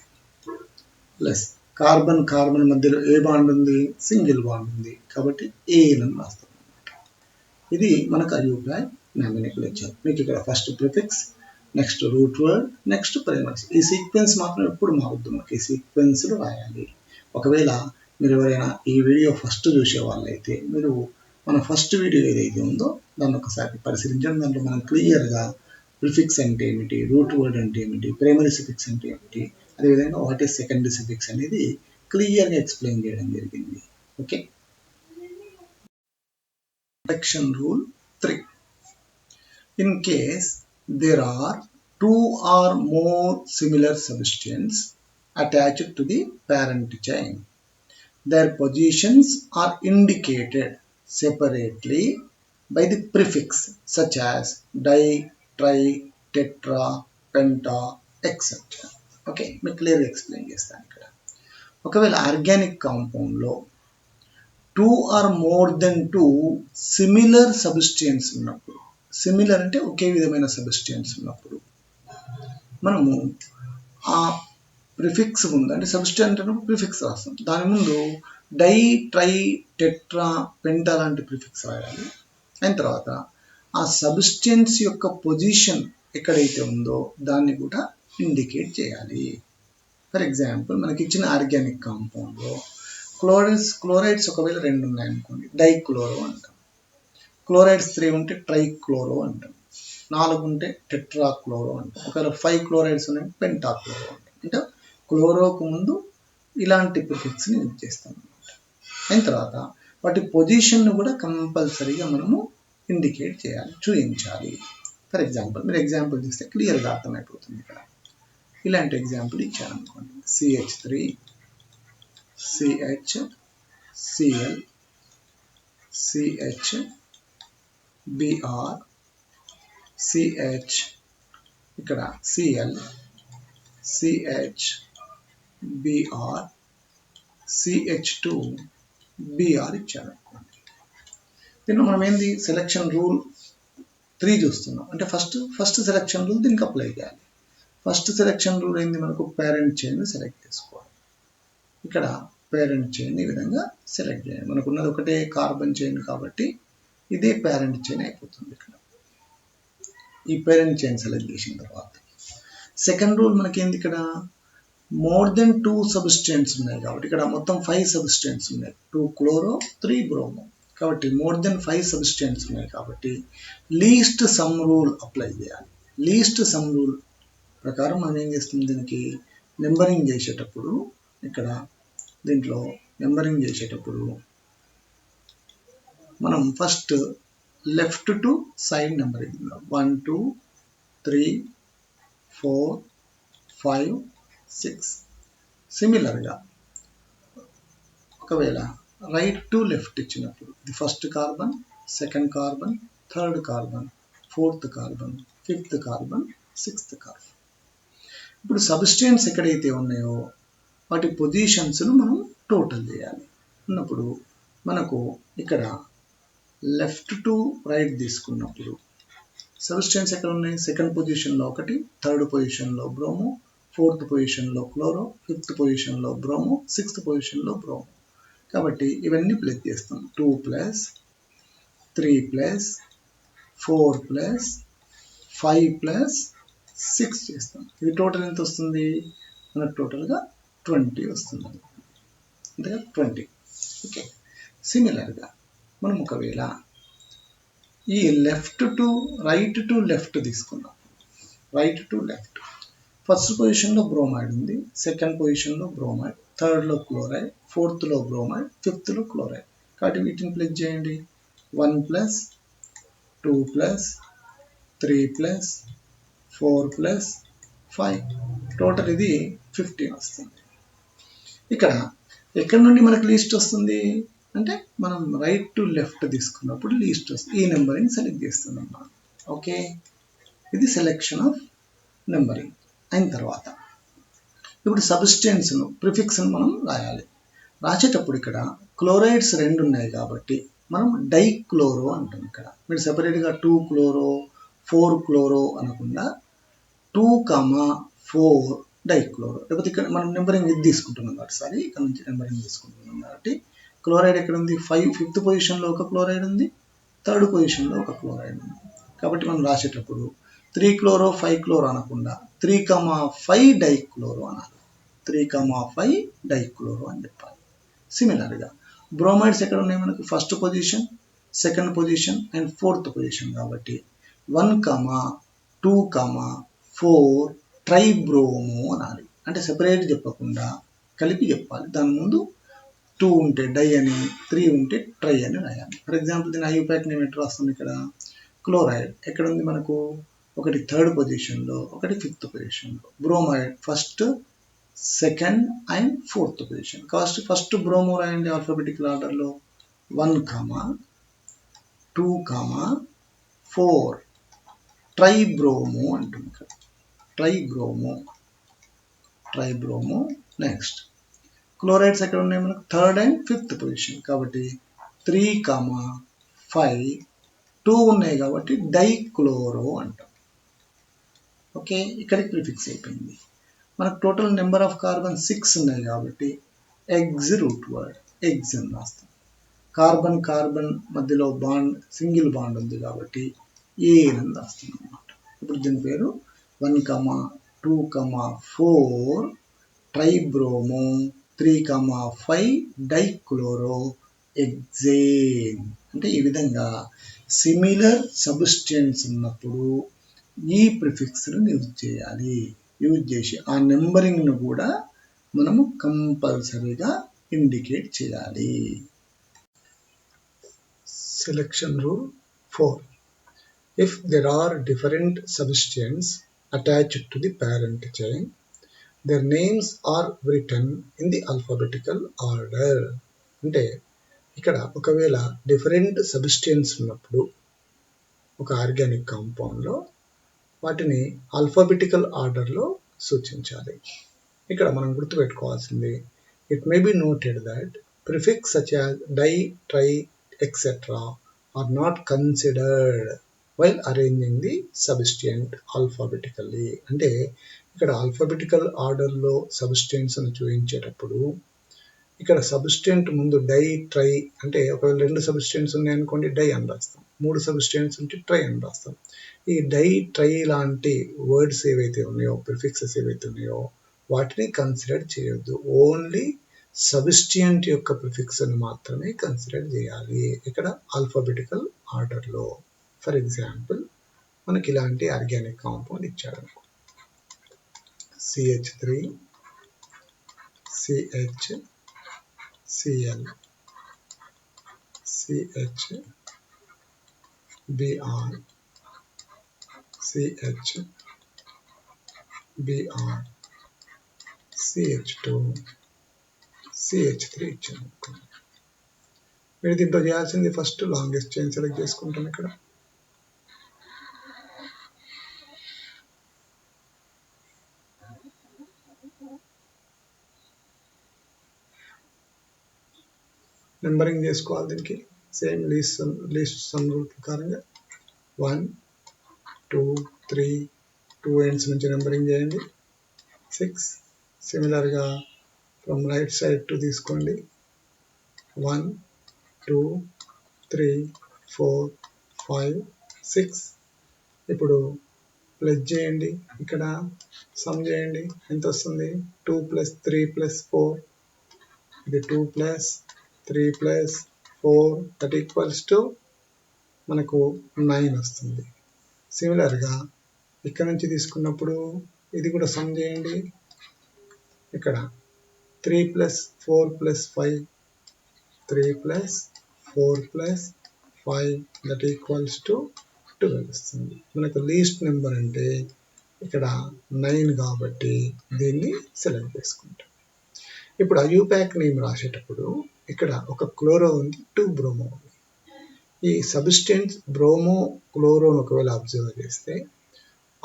ప్లస్ కార్బన్ మధ్యలో ఏ బాండ్ ఉంది, సింగిల్ బాండ్ ఉంది. కాబట్టి ఏ అని రాస్తాం. ఇది మనకు IUPAC నామినిక్లేచర్. మీకు ఇక్కడ first prefix, next root word, next primaries. ఈ సీక్వెన్స్ మాత్రం ఎప్పుడు మారుద్దు. మనకి ఈ సీక్వెన్స్లు రాయాలి. ఒకవేళ మీరు ఎవరైనా ఈ వీడియో ఫస్ట్ చూసే వాళ్ళైతే మీరు మన ఫస్ట్ వీడియో ఏదైతే ఉందో దాన్ని ఒకసారి పరిశీలించండి. దాంట్లో మనం క్లియర్గా ప్రిఫిక్స్ అంటే ఏమిటి, రూట్ వర్డ్ అంటే ఏమిటి, ప్రైమరీ సఫిక్స్ అంటే ఏమిటి, అదేవిధంగా వాట్ ఈస్ సెకండరీ సఫిక్స్ అనేది క్లియర్గా ఎక్స్ప్లెయిన్ చేయడం జరిగింది. Okay. Protection rule 3. In case there are 2 or more similar substances attached to the parent chain, their positions are indicated separately by the prefix such as di, tri, tetra, penta, etc. Okay, మీకు క్లియర్గా explain చేస్తాను. ఇక్కడ ఒకవేళ organic కాంపౌండ్లో 2 or more than 2 similar substance ఉన్నప్పుడు, similar అంటే ఒకే విధమైన substance ఉన్నప్పుడు మనము ఆ ప్రిఫిక్స్ ముందు అంటే సబ్స్టెన్స్ అంటే ప్రిఫిక్స్ రాస్తాం. దాని ముందు డై, ట్రై, టెట్రా, పెంటా లాంటి ప్రిఫిక్స్ రాయాలి. అయిన తర్వాత ఆ సబ్స్టెన్స్ యొక్క పొజిషన్ ఎక్కడైతే ఉందో దాన్ని కూడా ఇండికేట్ చేయాలి. ఫర్ ఎగ్జాంపుల్ మనకి ఇచ్చిన ఆర్గానిక్ కాంపౌండ్లో క్లోరైడ్స్ ఒకవేళ 2 ఉన్నాయనుకోండి, డైక్లోరో అంటాం. క్లోరైడ్స్ 3 ఉంటే ట్రైక్లోరో అంటాం. 4 ఉంటే టెట్రాక్లోరో అంటాం. ఒకవేళ 5 క్లోరైడ్స్ ఉన్నాయి పెంటాక్లోరో అంటాం. అంటే క్లోరోకు ముందు ఇలాంటి ప్రిఫిక్స్ని యూజ్ చేస్తాం అనమాట. అయిన తర్వాత వాటి పొజిషన్ను కూడా కంపల్సరీగా మనము ఇండికేట్ చేయాలి, చూపించాలి. ఫర్ ఎగ్జాంపుల్ మీరు ఎగ్జాంపుల్ చూస్తే క్లియర్గా అర్థమైపోతుంది. ఇక్కడ ఇలాంటి ఎగ్జాంపుల్ ఇచ్చారనుకోండి, CH3 CH Cl CH Br CH ఇక్కడ Cl CH Br CH2 Br ఇచ్చారనుకోండి. దీన్ని మనం ఏంది సెలెక్షన్ రూల్ 3 చూస్తున్నాం. అంటే ఫస్ట్ సెలెక్షన్ రూల్ దీనికి అప్లై చేయాలి. ఫస్ట్ సెలెక్షన్ రూల్ ఏంది, మనకు పేరెంట్ చైన్ సెలెక్ట్ చేసుకోవాలి. ఇక్కడ పేరెంట్ చైన్ ఈ విధంగా సెలెక్ట్ చేయాలి. మనకు ఉన్నది ఒకటే కార్బన్ చైన్ కాబట్టి ఇదే పేరెంట్ చైన్ అయిపోతుంది. ఇక్కడ ఈ పేరెంట్ చైన్ సెలెక్ట్ చేసిన తర్వాత సెకండ్ రూల్ మనకేంది, ఇక్కడ మోర్ దెన్ 2 సబ్స్టెంట్స్ ఉన్నాయి కాబట్టి ఇక్కడ మొత్తం 5 సబ్స్టెంట్స్ ఉన్నాయి. 2 క్లోరో 3 బ్రోమో కాబట్టి మోర్ దెన్ 5 సబ్స్టెంట్స్ ఉన్నాయి కాబట్టి లీస్ట్ సమ్ రూల్ అప్లై చేయాలి. లీస్ట్ సమ్ రూల్ ప్రకారం మనం ఏం చేస్తుంది, దీనికి నెంబరింగ్ చేసేటప్పుడు ఇక్కడ దీంట్లో నెంబరింగ్ చేసేటప్పుడు మనం first left to side numbering 1 2 3 4 5 6. సిమిలర్గా ఒకవేళ రైట్ టు లెఫ్ట్ ఇచ్చినప్పుడు ఇది first carbon, second carbon, third carbon, fourth carbon, fifth carbon, sixth carbon. ఇప్పుడు సబ్స్టెన్స్ ఎక్కడైతే ఉన్నాయో వాటి పొజిషన్స్ను మనం టోటల్ చేయాలి. ఉన్నప్పుడు మనకు ఇక్కడ లెఫ్ట్ టు రైట్ తీసుకున్నప్పుడు సబ్స్టెన్స్ ఎక్కడ ఉన్నాయి, సెకండ్ పొజిషన్లో ఒకటి, థర్డ్ పొజిషన్లో బ్రోమో, ఫోర్త్ పొజిషన్లో క్లోరో, ఫిఫ్త్ పొజిషన్లో బ్రోమో, సిక్స్త్ పొజిషన్లో బ్రోమో. కాబట్టి ఇవన్నీ ప్లస్ చేస్తాం. 2 + 3 + 4 + 5 + 6 చేస్తాం. ఇది టోటల్ ఎంత వస్తుంది, మనకు టోటల్గా 20 వస్తుంది. అంతేగా 20. ఓకే, సిమిలర్గా మనం ఒకవేళ ఈ లెఫ్ట్ టు లెఫ్ట్ తీసుకున్నాం. రైట్ టు లెఫ్ట్ ఫస్ట్ పొజిషన్లో బ్రోమైడ్ ఉంది, సెకండ్ పొజిషన్లో బ్రోమైడ్, థర్డ్లో క్లోరైడ్, ఫోర్త్లో బ్రోమైడ్, ఫిఫ్త్లో క్లోరైడ్. కాబట్టి వీటిని ప్లస్ చేయండి. 1 + 2 + 3 + 4 + 5 టోటల్ ఇది 15 వస్తుంది. ఇక్కడ ఎక్కడి నుండి మనకు లీస్ట్ వస్తుంది అంటే మనం రైట్ టు లెఫ్ట్ తీసుకున్నప్పుడు లీస్ట్ వస్తుంది. ఈ నెంబరింగ్ సెలెక్ట్ చేస్తున్నాం మనం. ఓకే, ఇది సెలెక్షన్ ఆఫ్ నెంబరింగ్ అయిన తర్వాత ఇప్పుడు సబ్స్టెన్స్ను ప్రిఫిక్స్ను మనం రాయాలి. రాసేటప్పుడు ఇక్కడ క్లోరైడ్స్ 2 ఉన్నాయి కాబట్టి మనం డైక్లోరో అంటాం. ఇక్కడ మీరు సెపరేట్గా 2 క్లోరో 4 క్లోరో అనకుండా 2, 4 డైక్లోరో. లేకపోతే ఇక్కడ మనం నెంబరింగ్ ఇది తీసుకుంటున్నాం కాబట్టి సారీ ఇక్కడ నుంచి నెంబరింగ్ తీసుకుంటున్నాం కాబట్టి క్లోరైడ్ ఎక్కడ ఉంది, ఫిఫ్త్ పొజిషన్లో ఒక క్లోరైడ్ ఉంది, థర్డ్ పొజిషన్లో ఒక క్లోరైడ్ ఉంది. కాబట్టి మనం రాసేటప్పుడు 3 క్లోరో 5 క్లోరో అనకుండా 3, 5 డైక్లోరో అనాలి. 3, 5 డైక్లోరో అని చెప్పాలి. సిమిలర్గా బ్రోమైడ్స్ ఎక్కడ ఉన్నాయి మనకు, first position, second position and fourth position కాబట్టి 1, 2, 4 ట్రైబ్రోమో అనాలి. అంటే సెపరేట్ చెప్పకుండా కలిపి చెప్పాలి. దాని ముందు 2 ఉంటే డై అని, 3 ఉంటే ట్రై అని రాయాలి. ఫర్ ఎగ్జాంపుల్ దీని ఐయుపాక్ నేమ్ ఎట్లా వస్తుంది, ఇక్కడ క్లోరైడ్ ఎక్కడ ఉంది మనకు, ఒకటి థర్డ్ పొజిషన్లో, ఒకటి ఫిఫ్త్ పొజిషన్లో. Bromide first, second and fourth position. First bromo రాయండి ఆల్ఫాబెటికల్ ఆర్డర్లో. 1, 2, 4 ట్రైబ్రోమో అంటుంది ఇక్కడ. ట్రైబ్రోమో. నెక్స్ట్ క్లోరైడ్స్ ఎక్కడ ఉన్నాయి మనకు, థర్డ్ అండ్ ఫిఫ్త్ పొజిషన్ కాబట్టి 3, 5 2 ఉన్నాయి కాబట్టి డైక్లోరో అంటాం. ఓకే, ఇక్కడికి ప్రిఫిక్స్ అయిపోయింది. మనకు టోటల్ నెంబర్ ఆఫ్ కార్బన్ 6 ఉన్నాయి కాబట్టి ఎగ్స్ రూట్ వర్డ్ ఎగ్స్ అని రాస్తాం. కార్బన్ మధ్యలో బాండ్ సింగిల్ బాండ్ ఉంది కాబట్టి ఏ అని రాస్తాం అన్నమాట. ఇప్పుడు దీని పేరు 1, 2, 4 ట్రైబ్రోమో, 3, 5 డైక్లోరో ఎగ్జేన్. అంటే ఈ విధంగా సిమిలర్ సబ్స్టెన్స్ ఉన్నప్పుడు ఈ ప్రిఫిక్స్ను యూజ్ చేయాలి. యూజ్ చేసి ఆ నెంబరింగ్ను కూడా మనము కంపల్సరీగా ఇండికేట్ చేయాలి. Selection rule 4. If there are different substituents attached to the parent chain, their names are written in the alphabetical order. అంటే ఇక్కడ ఒకవేళ డిఫరెంట్ సబ్స్టెన్స్ ఉన్నప్పుడు ఒక ఆర్గానిక్ కాంపౌండ్లో వాటిని ఆల్ఫాబెటికల్ ఆర్డర్లో సూచించాలి. ఇక్కడ మనం గుర్తుపెట్టుకోవాల్సింది, it may be noted that prefix such as di, tri, etcetera are not considered while arranging the substituent alphabetically. అంటే ఇక్కడ ఆల్ఫాబెటికల్ ఆర్డర్లో సబ్స్టెంట్స్ ను చూపించేటప్పుడు ఇక్కడ సబ్స్టెంట్ ముందు డై, ట్రై అంటే ఒకవేళ 2 సబ్స్టెంట్స్ ఉన్నాయనుకోండి డై అని రాస్తాం, 3 సబ్స్టెంట్స్ ఉంటే ట్రై అని రాస్తాం. ఈ డై, ట్రై లాంటి వర్డ్స్ ఏవైతే ఉన్నాయో, ప్రిఫిక్సెస్ ఏవైతే ఉన్నాయో వాటిని కన్సిడర్ చేయొద్దు. ఓన్లీ సబ్స్టెంట్ యొక్క ప్రిఫిక్స్ ను మాత్రమే కన్సిడర్ చేయాలి ఇక్కడ ఆల్ఫాబెటికల్ ఆర్డర్లో. ఫర్ ఎగ్జాంపుల్ మనకి ఇలాంటి ఆర్గానిక్ కాంపౌండ్ ఇచ్చాడు అనుకో, CH3 CH Cl CH Br CH Br CH2 CH3 ఇచ్చాను. మీరు దీంట్లో చేయాల్సింది ఫస్ట్ లాంగెస్ట్ చైన్ సెలెక్ట్ చేసుకుంటాం. ఇక్కడ నెంబరింగ్ చేసుకోవాలి. దీనికి సేమ్ లీస్ట్ సమ్ రూల్ ప్రకారంగా 1 2 3 2 ఎండ్స్ నుంచి నెంబరింగ్ చేయండి. 6 సిమిలర్గా ఫ్రమ్ రైట్ సైడ్ టు తీసుకోండి. 1 2 3 4 5 6. ఇప్పుడు ప్లస్ చేయండి, ఇక్కడ సమ్ చేయండి, ఎంత వస్తుంది? 2 + 3 + 4, ఇది 2 + 3 + 4 దట్ ఈక్వల్స్ టు మనకు 9 వస్తుంది. సిమిలర్గా ఇక్కడ నుంచి తీసుకున్నప్పుడు ఇది కూడా సమ్ చేయండి. ఇక్కడ 3 + 4 + 5 3 + 4 + 5 దట్ ఈక్వల్స్ టు 12 వస్తుంది. మనకు లీస్ట్ నెంబర్ అంటే ఇక్కడ 9 కాబట్టి దీన్ని సెలెక్ట్ చేసుకుంటాం. ఇప్పుడు ఐయుపాక్ నేమ్ రాసేటప్పుడు ఇక్కడ ఒక క్లోరో ఉంది, 2 బ్రోమో ఉంది. ఈ సబ్స్టెంట్స్ బ్రోమో, క్లోరోను ఒకవేళ అబ్జర్వ్ చేస్తే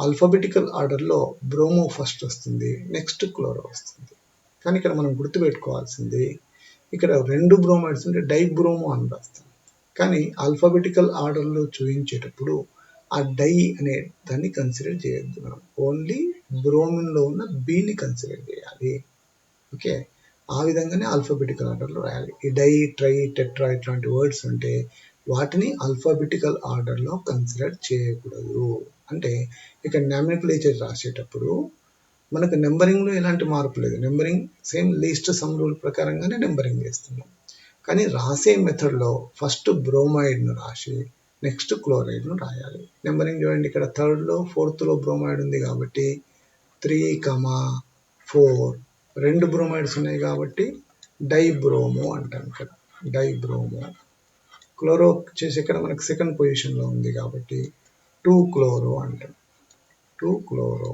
ఆల్ఫాబెటికల్ ఆర్డర్లో బ్రోమో ఫస్ట్ వస్తుంది, నెక్స్ట్ క్లోరో వస్తుంది. కానీ ఇక్కడ మనం గుర్తుపెట్టుకోవాల్సింది, ఇక్కడ 2 బ్రోమైడ్స్ ఉంటే డైబ్రోమో అని రాస్తాం. కానీ ఆల్ఫాబెటికల్ ఆర్డర్లో చూపించేటప్పుడు ఆ డై అనే దాన్ని కన్సిడర్ చేయొద్దు. మనం ఓన్లీ బ్రోమిన్లో ఉన్న బిని కన్సిడర్ చేయాలి. ఓకే, ఆ విధంగానే ఆల్ఫాబెటికల్ ఆర్డర్లో రాయాలి. ఈ డై, ట్రై, టెట్రా ఇట్లాంటి వర్డ్స్ ఉంటే వాటిని ఆల్ఫాబెటికల్ ఆర్డర్లో కన్సిడర్ చేయకూడదు. అంటే ఇక్కడ నామినిక్యులేచర్ రాసేటప్పుడు మనకు నెంబరింగ్లో ఎలాంటి మార్పు లేదు. Numbering same least some rule ప్రకారంగానే నెంబరింగ్ చేస్తున్నాం. కానీ రాసే మెథడ్లో ఫస్ట్ బ్రోమైడ్ను రాసి నెక్స్ట్ క్లోరైడ్ను రాయాలి. నెంబరింగ్ చూడండి, ఇక్కడ 3rd, 4th బ్రోమైడ్ ఉంది కాబట్టి 3, 4 2 బ్రోమైడ్స్ ఉన్నాయి కాబట్టి డైబ్రోమో అంటాం. ఇక్కడ డైబ్రోమో. క్లోరో వచ్చేసి ఇక్కడ మనకు 2nd పొజిషన్లో ఉంది కాబట్టి 2 క్లోరో అంటాం. 2 క్లోరో.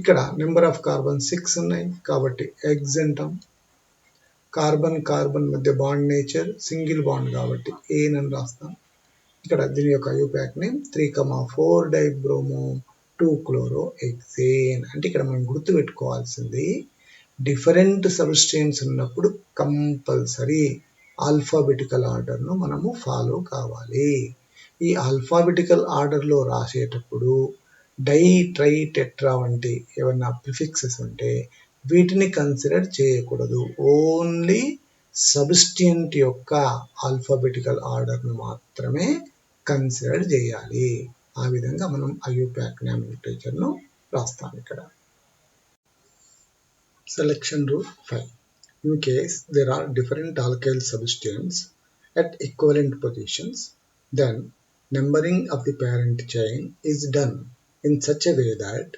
ఇక్కడ నెంబర్ ఆఫ్ కార్బన్ 6 ఉన్నాయి కాబట్టి ఎగ్స్ అంటాం. కార్బన్ కార్బన్ మధ్య బాండ్ నేచర్ సింగిల్ బాండ్ కాబట్టి ఏన్ అని రాస్తాం. ఇక్కడ దీని యొక్క ఐయుపాక్ నేమ్ 3, 4 డైబ్రోమో 2 క్లోరో హెక్సేన్. అంటే ఇక్కడ మనం గుర్తుపెట్టుకోవాల్సింది, డిఫరెంట్ సబ్స్టెన్స్ ఉన్నప్పుడు కంపల్సరీ ఆల్ఫాబెటికల్ ఆర్డర్ను మనము ఫాలో కావాలి. ఈ ఆల్ఫాబెటికల్ ఆర్డర్లో రాసేటప్పుడు డై, ట్రై, టెట్రా వంటి ఏమన్నా ప్రిఫిక్సెస్ ఉంటే వీటిని కన్సిడర్ చేయకూడదు. ఓన్లీ సబ్స్టెంట్ యొక్క ఆల్ఫాబెటికల్ ఆర్డర్ను మాత్రమే కన్సిడర్ చేయాలి. ఆ విధంగా మనం ఐయుపాక్ నామినిక్యులేచర్ను రాస్తాం. ఇక్కడ Selection rule 5. In case there are different alkyl substances at equivalent positions, then numbering of the parent chain is done in such a way that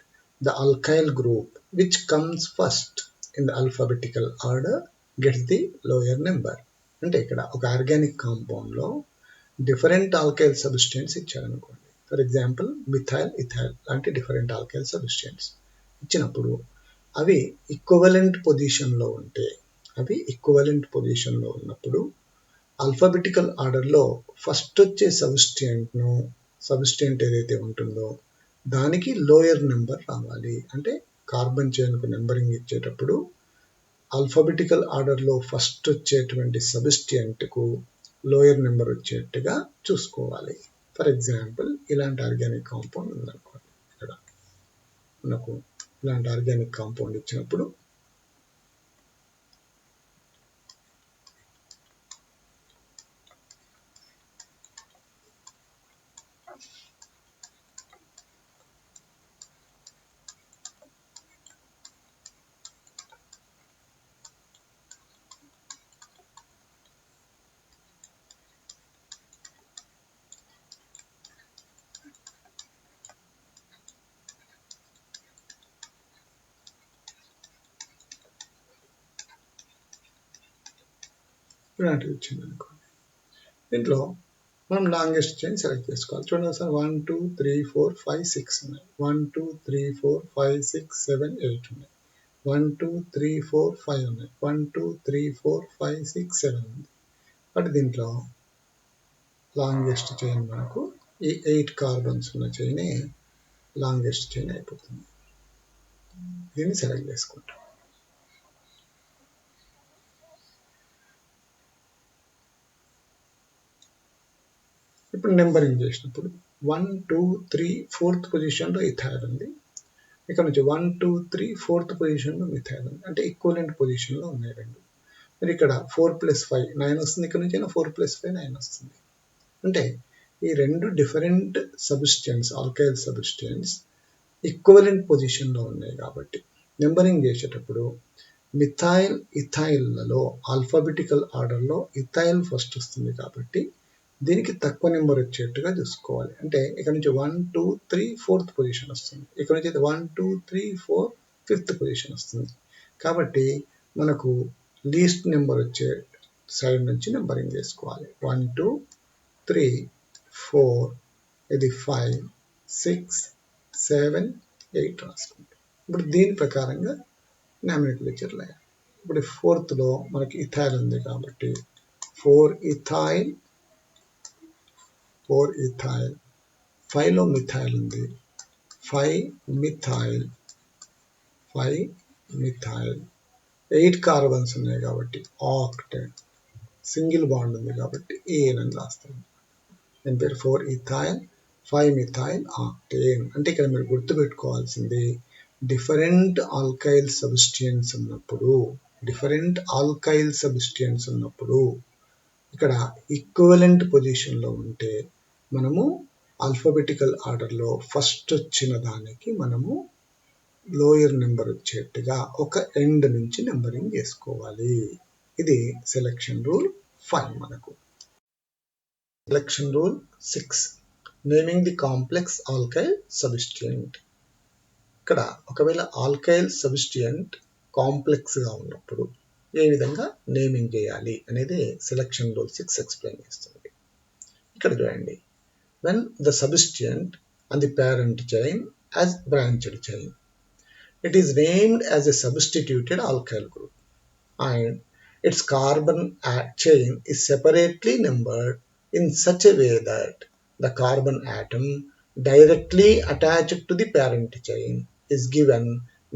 the alkyl group which comes first in the alphabetical order gets the lower number. అంటే ఇక్కడ ఒక organic కాంపౌండ్లో different alkyl substance ఇచ్చారనుకోండి, for example methyl, ethyl లాంటి different alkyl substance ఇచ్చినప్పుడు అవి equivalent పొజిషన్లో ఉంటే, అవి ఈక్వివలెంట్ పొజిషన్లో ఉన్నప్పుడు ఆల్ఫాబెటికల్ ఆర్డర్లో ఫస్ట్ వచ్చే సబ్స్టెంట్ ఏదైతే ఉంటుందో దానికి లోయర్ నెంబర్ రావాలి. అంటే కార్బన్ చైన్కు నెంబరింగ్ ఇచ్చేటప్పుడు ఆల్ఫాబెటికల్ ఆర్డర్లో ఫస్ట్ వచ్చేటువంటి సబ్స్టెంట్కు లోయర్ నెంబర్ వచ్చేట్టుగా చూసుకోవాలి. ఫర్ ఎగ్జాంపుల్ ఇలాంటి ఆర్గానిక్ కాంపౌండ్ ఉందనుకోండి, ఇక్కడ మనకు ఇలాంటి ఆర్గానిక్ కాంపౌండ్ ఇచ్చినప్పుడు ఇలాంటివి వచ్చింది అనుకోండి, దీంట్లో మనం లాంగెస్ట్ చైన్ సెలెక్ట్ చేసుకోవాలి. చూడండి సార్, 1 2 3 4 5 6 ఉన్నాయి, 1 2 3 4 5 6 7 8 ఉన్నాయి, 1 2 3 4 5 ఉన్నాయి, 1 2 3 4 5 6 7 ఉంది. బట్ దీంట్లో లాంగెస్ట్ చైన్ మనకు ఈ 8 కార్బన్స్ ఉన్న చైనే లాంగెస్ట్ చైన్ అయిపోతుంది. దీన్ని సెలెక్ట్ చేసుకుంటాం. ఇప్పుడు నెంబరింగ్ చేసినప్పుడు 1 2 3 4th పొజిషన్లో ఇథైల్ ఉంది, ఇక్కడ నుంచి 1 2 3 4th పొజిషన్లో మిథైల్ ఉంది. అంటే ఈక్వలెంట్ పొజిషన్లో ఉన్నాయి రెండు. మరి ఇక్కడ 4 + 5 9 వస్తుంది, ఇక్కడ నుంచి 4 + 5 9 వస్తుంది. అంటే ఈ రెండు different substance, alkyl substance equivalent పొజిషన్లో ఉన్నాయి కాబట్టి నెంబరింగ్ చేసేటప్పుడు మిథైల్, ఇథైల్లలో ఆల్ఫాబెటికల్ ఆర్డర్లో ఇథైల్ ఫస్ట్ వస్తుంది కాబట్టి దీనికి తక్కువ నెంబర్ వచ్చేట్టుగా చూసుకోవాలి. అంటే ఇక్కడ నుంచి 1 2 3 4th పొజిషన్ వస్తుంది, ఇక్కడ నుంచి 1 2 3 4 5th పొజిషన్ వస్తుంది. కాబట్టి మనకు లీస్ట్ నెంబర్ వచ్చే సైడ్ నుంచి నెంబరింగ్ చేసుకోవాలి. 1 2 3 4 ఇది 5 6 7 8 రాసుకుంటాం. ఇప్పుడు దీని ప్రకారంగా నామినిక్లేచర్ రాయాలి. ఇప్పుడు 4thలో మనకి ఇథైల్ ఉంది కాబట్టి 4 ఇథైల్ 5లో మిథైల్ ఉంది, 5 మిథైల్ 8 కార్బన్స్ ఉన్నాయి కాబట్టి ఆక్టేన్, సింగిల్ బాండ్ ఉంది కాబట్టి ఏన్ అని రాస్తాను. దీని పేరు 4 ఇథైల్ 5 మిథైల్ ఆక్టేన్. అంటే ఇక్కడ మీరు గుర్తుపెట్టుకోవాల్సింది డిఫరెంట్ ఆల్కైల్ సబ్స్టెన్స్ ఉన్నప్పుడు ఇక్కడ ఈక్వివలెంట్ పొజిషన్లో ఉంటే మనము ఆల్ఫాబెటికల్ ఆర్డర్లో ఫస్ట్ వచ్చిన దానికి మనము లోయర్ నెంబర్ వచ్చేట్టుగా ఒక ఎండ్ నుంచి నెంబరింగ్ చేసుకోవాలి. ఇది సెలెక్షన్ రూల్ 5. మనకు selection rule 6, naming the complex alkyl substituent. ఇక్కడ ఒకవేళ ఆల్కైల్ సబ్స్టిట్యూయెంట్ కాంప్లెక్స్గా ఉన్నప్పుడు ఏ విధంగా నేమింగ్ చేయాలి అనేది సెలెక్షన్ రూల్ 6 ఎక్స్ప్లెయిన్ చేస్తుంది. ఇక్కడ చూడండి, when the substituent on the parent chain as branched chain, it is named as a substituted alkyl group and its carbon chain is separately numbered in such a way that the carbon atom directly attached to the parent chain is given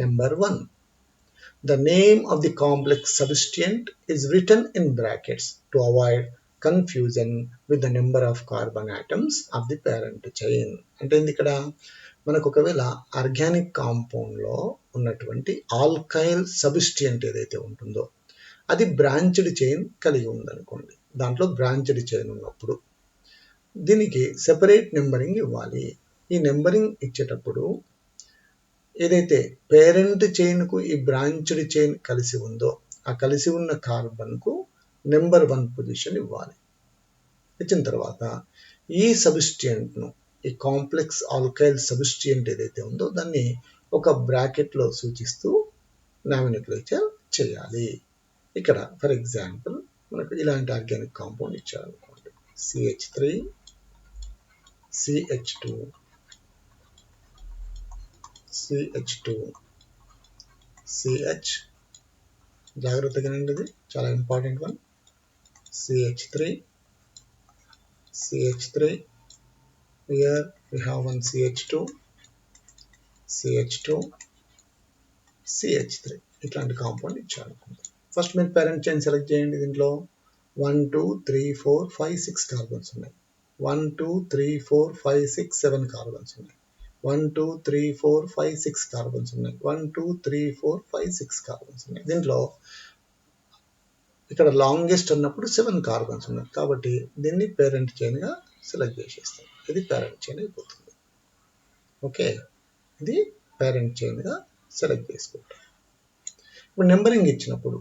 number 1. The name of the complex substituent is written in brackets to avoid confusion with the number of carbon atoms of the parent chain. అంటే ఇక్కడ మనకు ఒకవేళ organic కాంపౌండ్లో ఉన్నటువంటి alkyl substituent ఏదైతే ఉంటుందో అది branched chain కలిగి ఉందనుకోండి, దాంట్లో బ్రాంచ్డ్ చైన్ ఉన్నప్పుడు దీనికి సెపరేట్ నెంబరింగ్ ఇవ్వాలి. ఈ నెంబరింగ్ ఇచ్చేటప్పుడు ఏదైతే పేరెంట్ చైన్కు ఈ బ్రాంచ్డ్ చైన్ కలిసి ఉందో ఆ కలిసి ఉన్న కార్బన్కు నెంబర్ 1 పొజిషన్ ఇవ్వాలి. ఇచ్చిన తర్వాత ఈ సబ్స్టిట్యూయెంట్ను, ఈ కాంప్లెక్స్ ఆల్కైల్ సబ్స్టిట్యూయెంట్ ఏదైతే ఉందో దాన్ని ఒక బ్రాకెట్లో సూచిస్తూ నామినిక్లేచర్ చేయాలి. ఇక్కడ ఫర్ ఎగ్జాంపుల్ మనకు ఇలాంటి ఆర్గానిక్ కాంపౌండ్ ఇచ్చారనుకోండి, CH3 CH2 CH2 CH, జాగ్రత్తగా ఇది చాలా important one. CH3 CH3, here we have one CH2 CH2 CH3 ఇట్లాంటి కాంపౌండ్ ఇచ్చాడు. ఫస్ట్ మీరు పేరెంట్ చైన్ సెలెక్ట్ చేయండి. దీంట్లో 1 2 3 4 5 6 కార్బన్స్ ఉన్నాయి. 1 2 3 4 5 6 7 కార్బన్స్ ఉన్నాయి. 1 2 3 4 5 6 కార్బన్స్ ఉన్నాయి. 1 2 3 4 5 6 కార్బన్స్ ఉన్నాయి. దీంట్లో ఇక్కడ లాంగెస్ట్ ఉన్నప్పుడు 7 కార్బన్స్ ఉన్నాయి. కాబట్టి దీన్ని పేరెంట్ చైన్గా సెలెక్ట్ చేసేస్తాం. ఇది పేరెంట్ చైన్ అయిపోతుంది. ఓకే, ఇది పేరెంట్ చైన్గా సెలెక్ట్ చేసుకుంటాం. ఇప్పుడు నెంబరింగ్ ఇచ్చినప్పుడు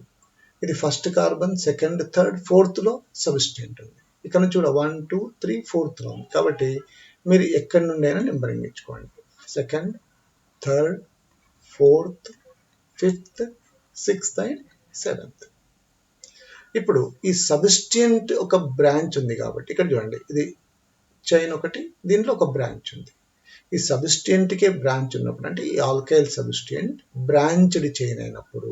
ఇది ఫస్ట్ కార్బన్, సెకండ్, థర్డ్, ఫోర్త్లో సబ్స్టిట్యూయెంట్ ఉంది. ఇక్కడ నుంచి కూడా 1 2 3 4th ఉంది. కాబట్టి మీరు ఎక్కడి నుండి అయినా నెంబరింగ్ ఇచ్చుకోండి. Second, third, fourth, fifth, sixth and seventh. ఇప్పుడు ఈ సబ్స్టిట్యూయెంట్ ఒక బ్రాంచ్ ఉంది కాబట్టి ఇక్కడ చూడండి, ఇది చైన్ ఒకటి, దీంట్లో ఒక బ్రాంచ్ ఉంది. ఈ సబ్స్టిట్యూయెంట్కే బ్రాంచ్ ఉన్నప్పుడు, అంటే ఈ ఆల్కైల్ సబ్స్టిట్యూయెంట్ బ్రాంచ్డ్ చైన్ అయినప్పుడు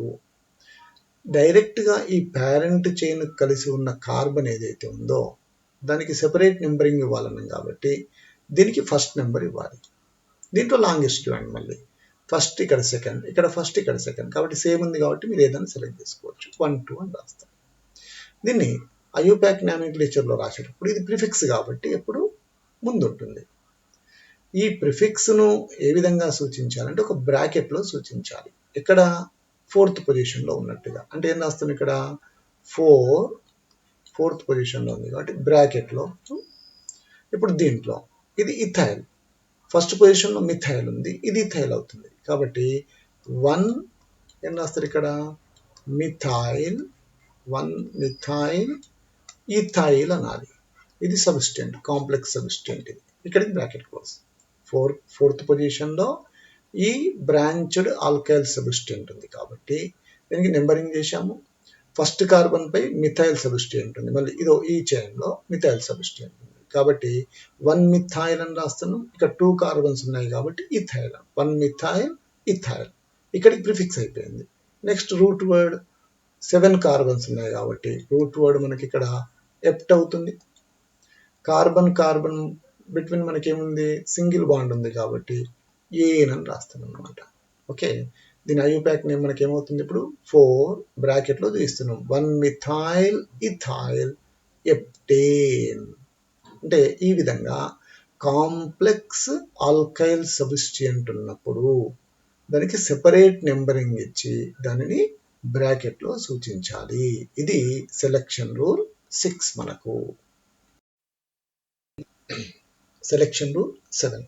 డైరెక్ట్గా ఈ పేరెంట్ చైన్ కలిసి ఉన్న కార్బన్ ఏదైతే ఉందో దానికి సెపరేట్ నెంబరింగ్ ఇవ్వాలన్నాం కాబట్టి దీనికి ఫస్ట్ నెంబర్ ఇవ్వాలి. దీంట్లో లాంగెస్ట్ చూడండి, మళ్ళీ ఫస్ట్ ఇక్కడ సెకండ్, ఇక్కడ ఫస్ట్, ఇక్కడ సెకండ్, కాబట్టి సేమ్ ఉంది కాబట్టి మీరు ఏదైనా సెలెక్ట్ చేసుకోవచ్చు. 1 2 అని రాస్తాం. దీన్ని ఐయుపాక్ నామెన్క్లేచర్లో రాసేటప్పుడు ఇది ప్రిఫిక్స్ కాబట్టి ఎప్పుడు ముందు ఉంటుంది. ఈ ప్రిఫిక్స్ను ఏ విధంగా సూచించాలంటే ఒక బ్రాకెట్లో సూచించాలి. ఇక్కడ 4th పొజిషన్లో ఉన్నట్టుగా, అంటే ఏం రాస్తాం ఇక్కడ 4th పొజిషన్లో ఉంది కాబట్టి బ్రాకెట్లో. ఇప్పుడు దీంట్లో ఇది ఇథైల్, ఫస్ట్ పొజిషన్లో మిథైల్ ఉంది, ఇది ఇథైల్ అవుతుంది. కాబట్టి 1 ఏం రాస్తారు ఇక్కడ మిథైల్, 1 మిథైల్ ఇథైల్ అనాలి. ఇది సబ్స్టిట్యూయెంట్, కాంప్లెక్స్ సబ్స్టిట్యూయెంట్. ఇది ఇక్కడికి బ్రాకెట్ క్లోజ్. 4th పొజిషన్లో ఈ బ్రాంచ్డ్ ఆల్కైల్ సబ్స్టిట్యూయెంట్ ఉంది కాబట్టి దీనికి నెంబరింగ్ చేశాము. ఫస్ట్ కార్బన్ పై మిథైల్ సబ్స్టిట్యూయెంట్ ఉంది, మళ్ళీ ఇదో ఈ చైన్లో మిథైల్ సబ్స్టిట్యూయెంట్ ఉంది కాబట్టి 1 మిథైల్ అని రాస్తున్నాం. ఇక్కడ 2 కార్బన్స్ ఉన్నాయి కాబట్టి ఇథైల్, 1 మిథైల్ ఇథైల్, ఇక్కడికి ప్రిఫిక్స్ అయిపోయింది. నెక్స్ట్ రూట్ వర్డ్ 7 కార్బన్స్ ఉన్నాయి కాబట్టి రూట్ వర్డ్ మనకి ఇక్కడ ఎప్ట్ అవుతుంది. కార్బన్ కార్బన్ బిట్వీన్ మనకి ఏముంది, సింగిల్ బాండ్ ఉంది కాబట్టి ఏన్ అని రాస్తాం అనమాట. ఓకే, దీని ఐయుపాక్ నేమ్ మనకి ఏమవుతుంది, ఇప్పుడు 4 బ్రాకెట్లో తీస్తున్నాం 1 మిథైల్ ఇథైల్ ఎప్టేన్. అంటే ఈ విధంగా కాంప్లెక్స్ ఆల్కైల్ సబ్స్టిట్యూయెంట్ ఉన్నప్పుడు దానికి సెపరేట్ నెంబరింగ్ ఇచ్చి దానిని బ్రాకెట్లో సూచించాలి. ఇది సెలెక్షన్ రూల్ 6 మనకు. Selection rule 7.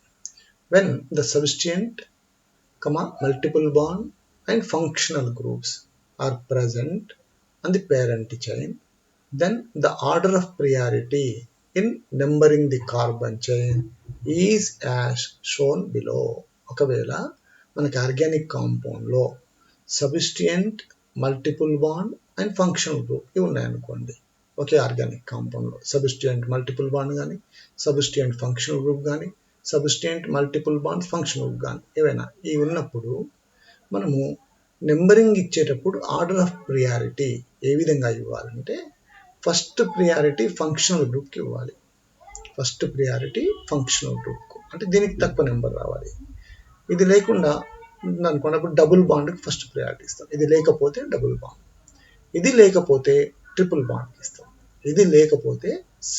When the substituent, multiple bond and functional groups are present on the parent chain, then the order of priority in numbering the carbon chain is as shown below. ఒకవేళ మనకి organic కాంపౌండ్లో substituent, multiple bond and functional group ఇవి ఉన్నాయనుకోండి. ఒకే organic కాంపౌండ్లో substituent multiple bond కానీ, substituent functional group కానీ, substituent multiple bond functional group కానీ ఏవైనా ఇవి ఉన్నప్పుడు మనము నెంబరింగ్ ఇచ్చేటప్పుడు ఆర్డర్ ఆఫ్ ప్రియారిటీ ఏ విధంగా ఇవ్వాలంటే ఫస్ట్ ప్రియారిటీ ఫంక్షనల్ గ్రూప్కి ఇవ్వాలి. ఫస్ట్ ప్రియారిటీ ఫంక్షనల్ గ్రూప్కు, అంటే దీనికి తక్కువ నెంబర్ రావాలి. ఇది లేకుండా అనుకున్నప్పుడు డబుల్ బాండ్కి ఫస్ట్ ప్రియారిటీ ఇస్తాం. ఇది లేకపోతే డబుల్ బాండ్, ఇది లేకపోతే ట్రిపుల్ బాండ్కి ఇస్తాం, ఇది లేకపోతే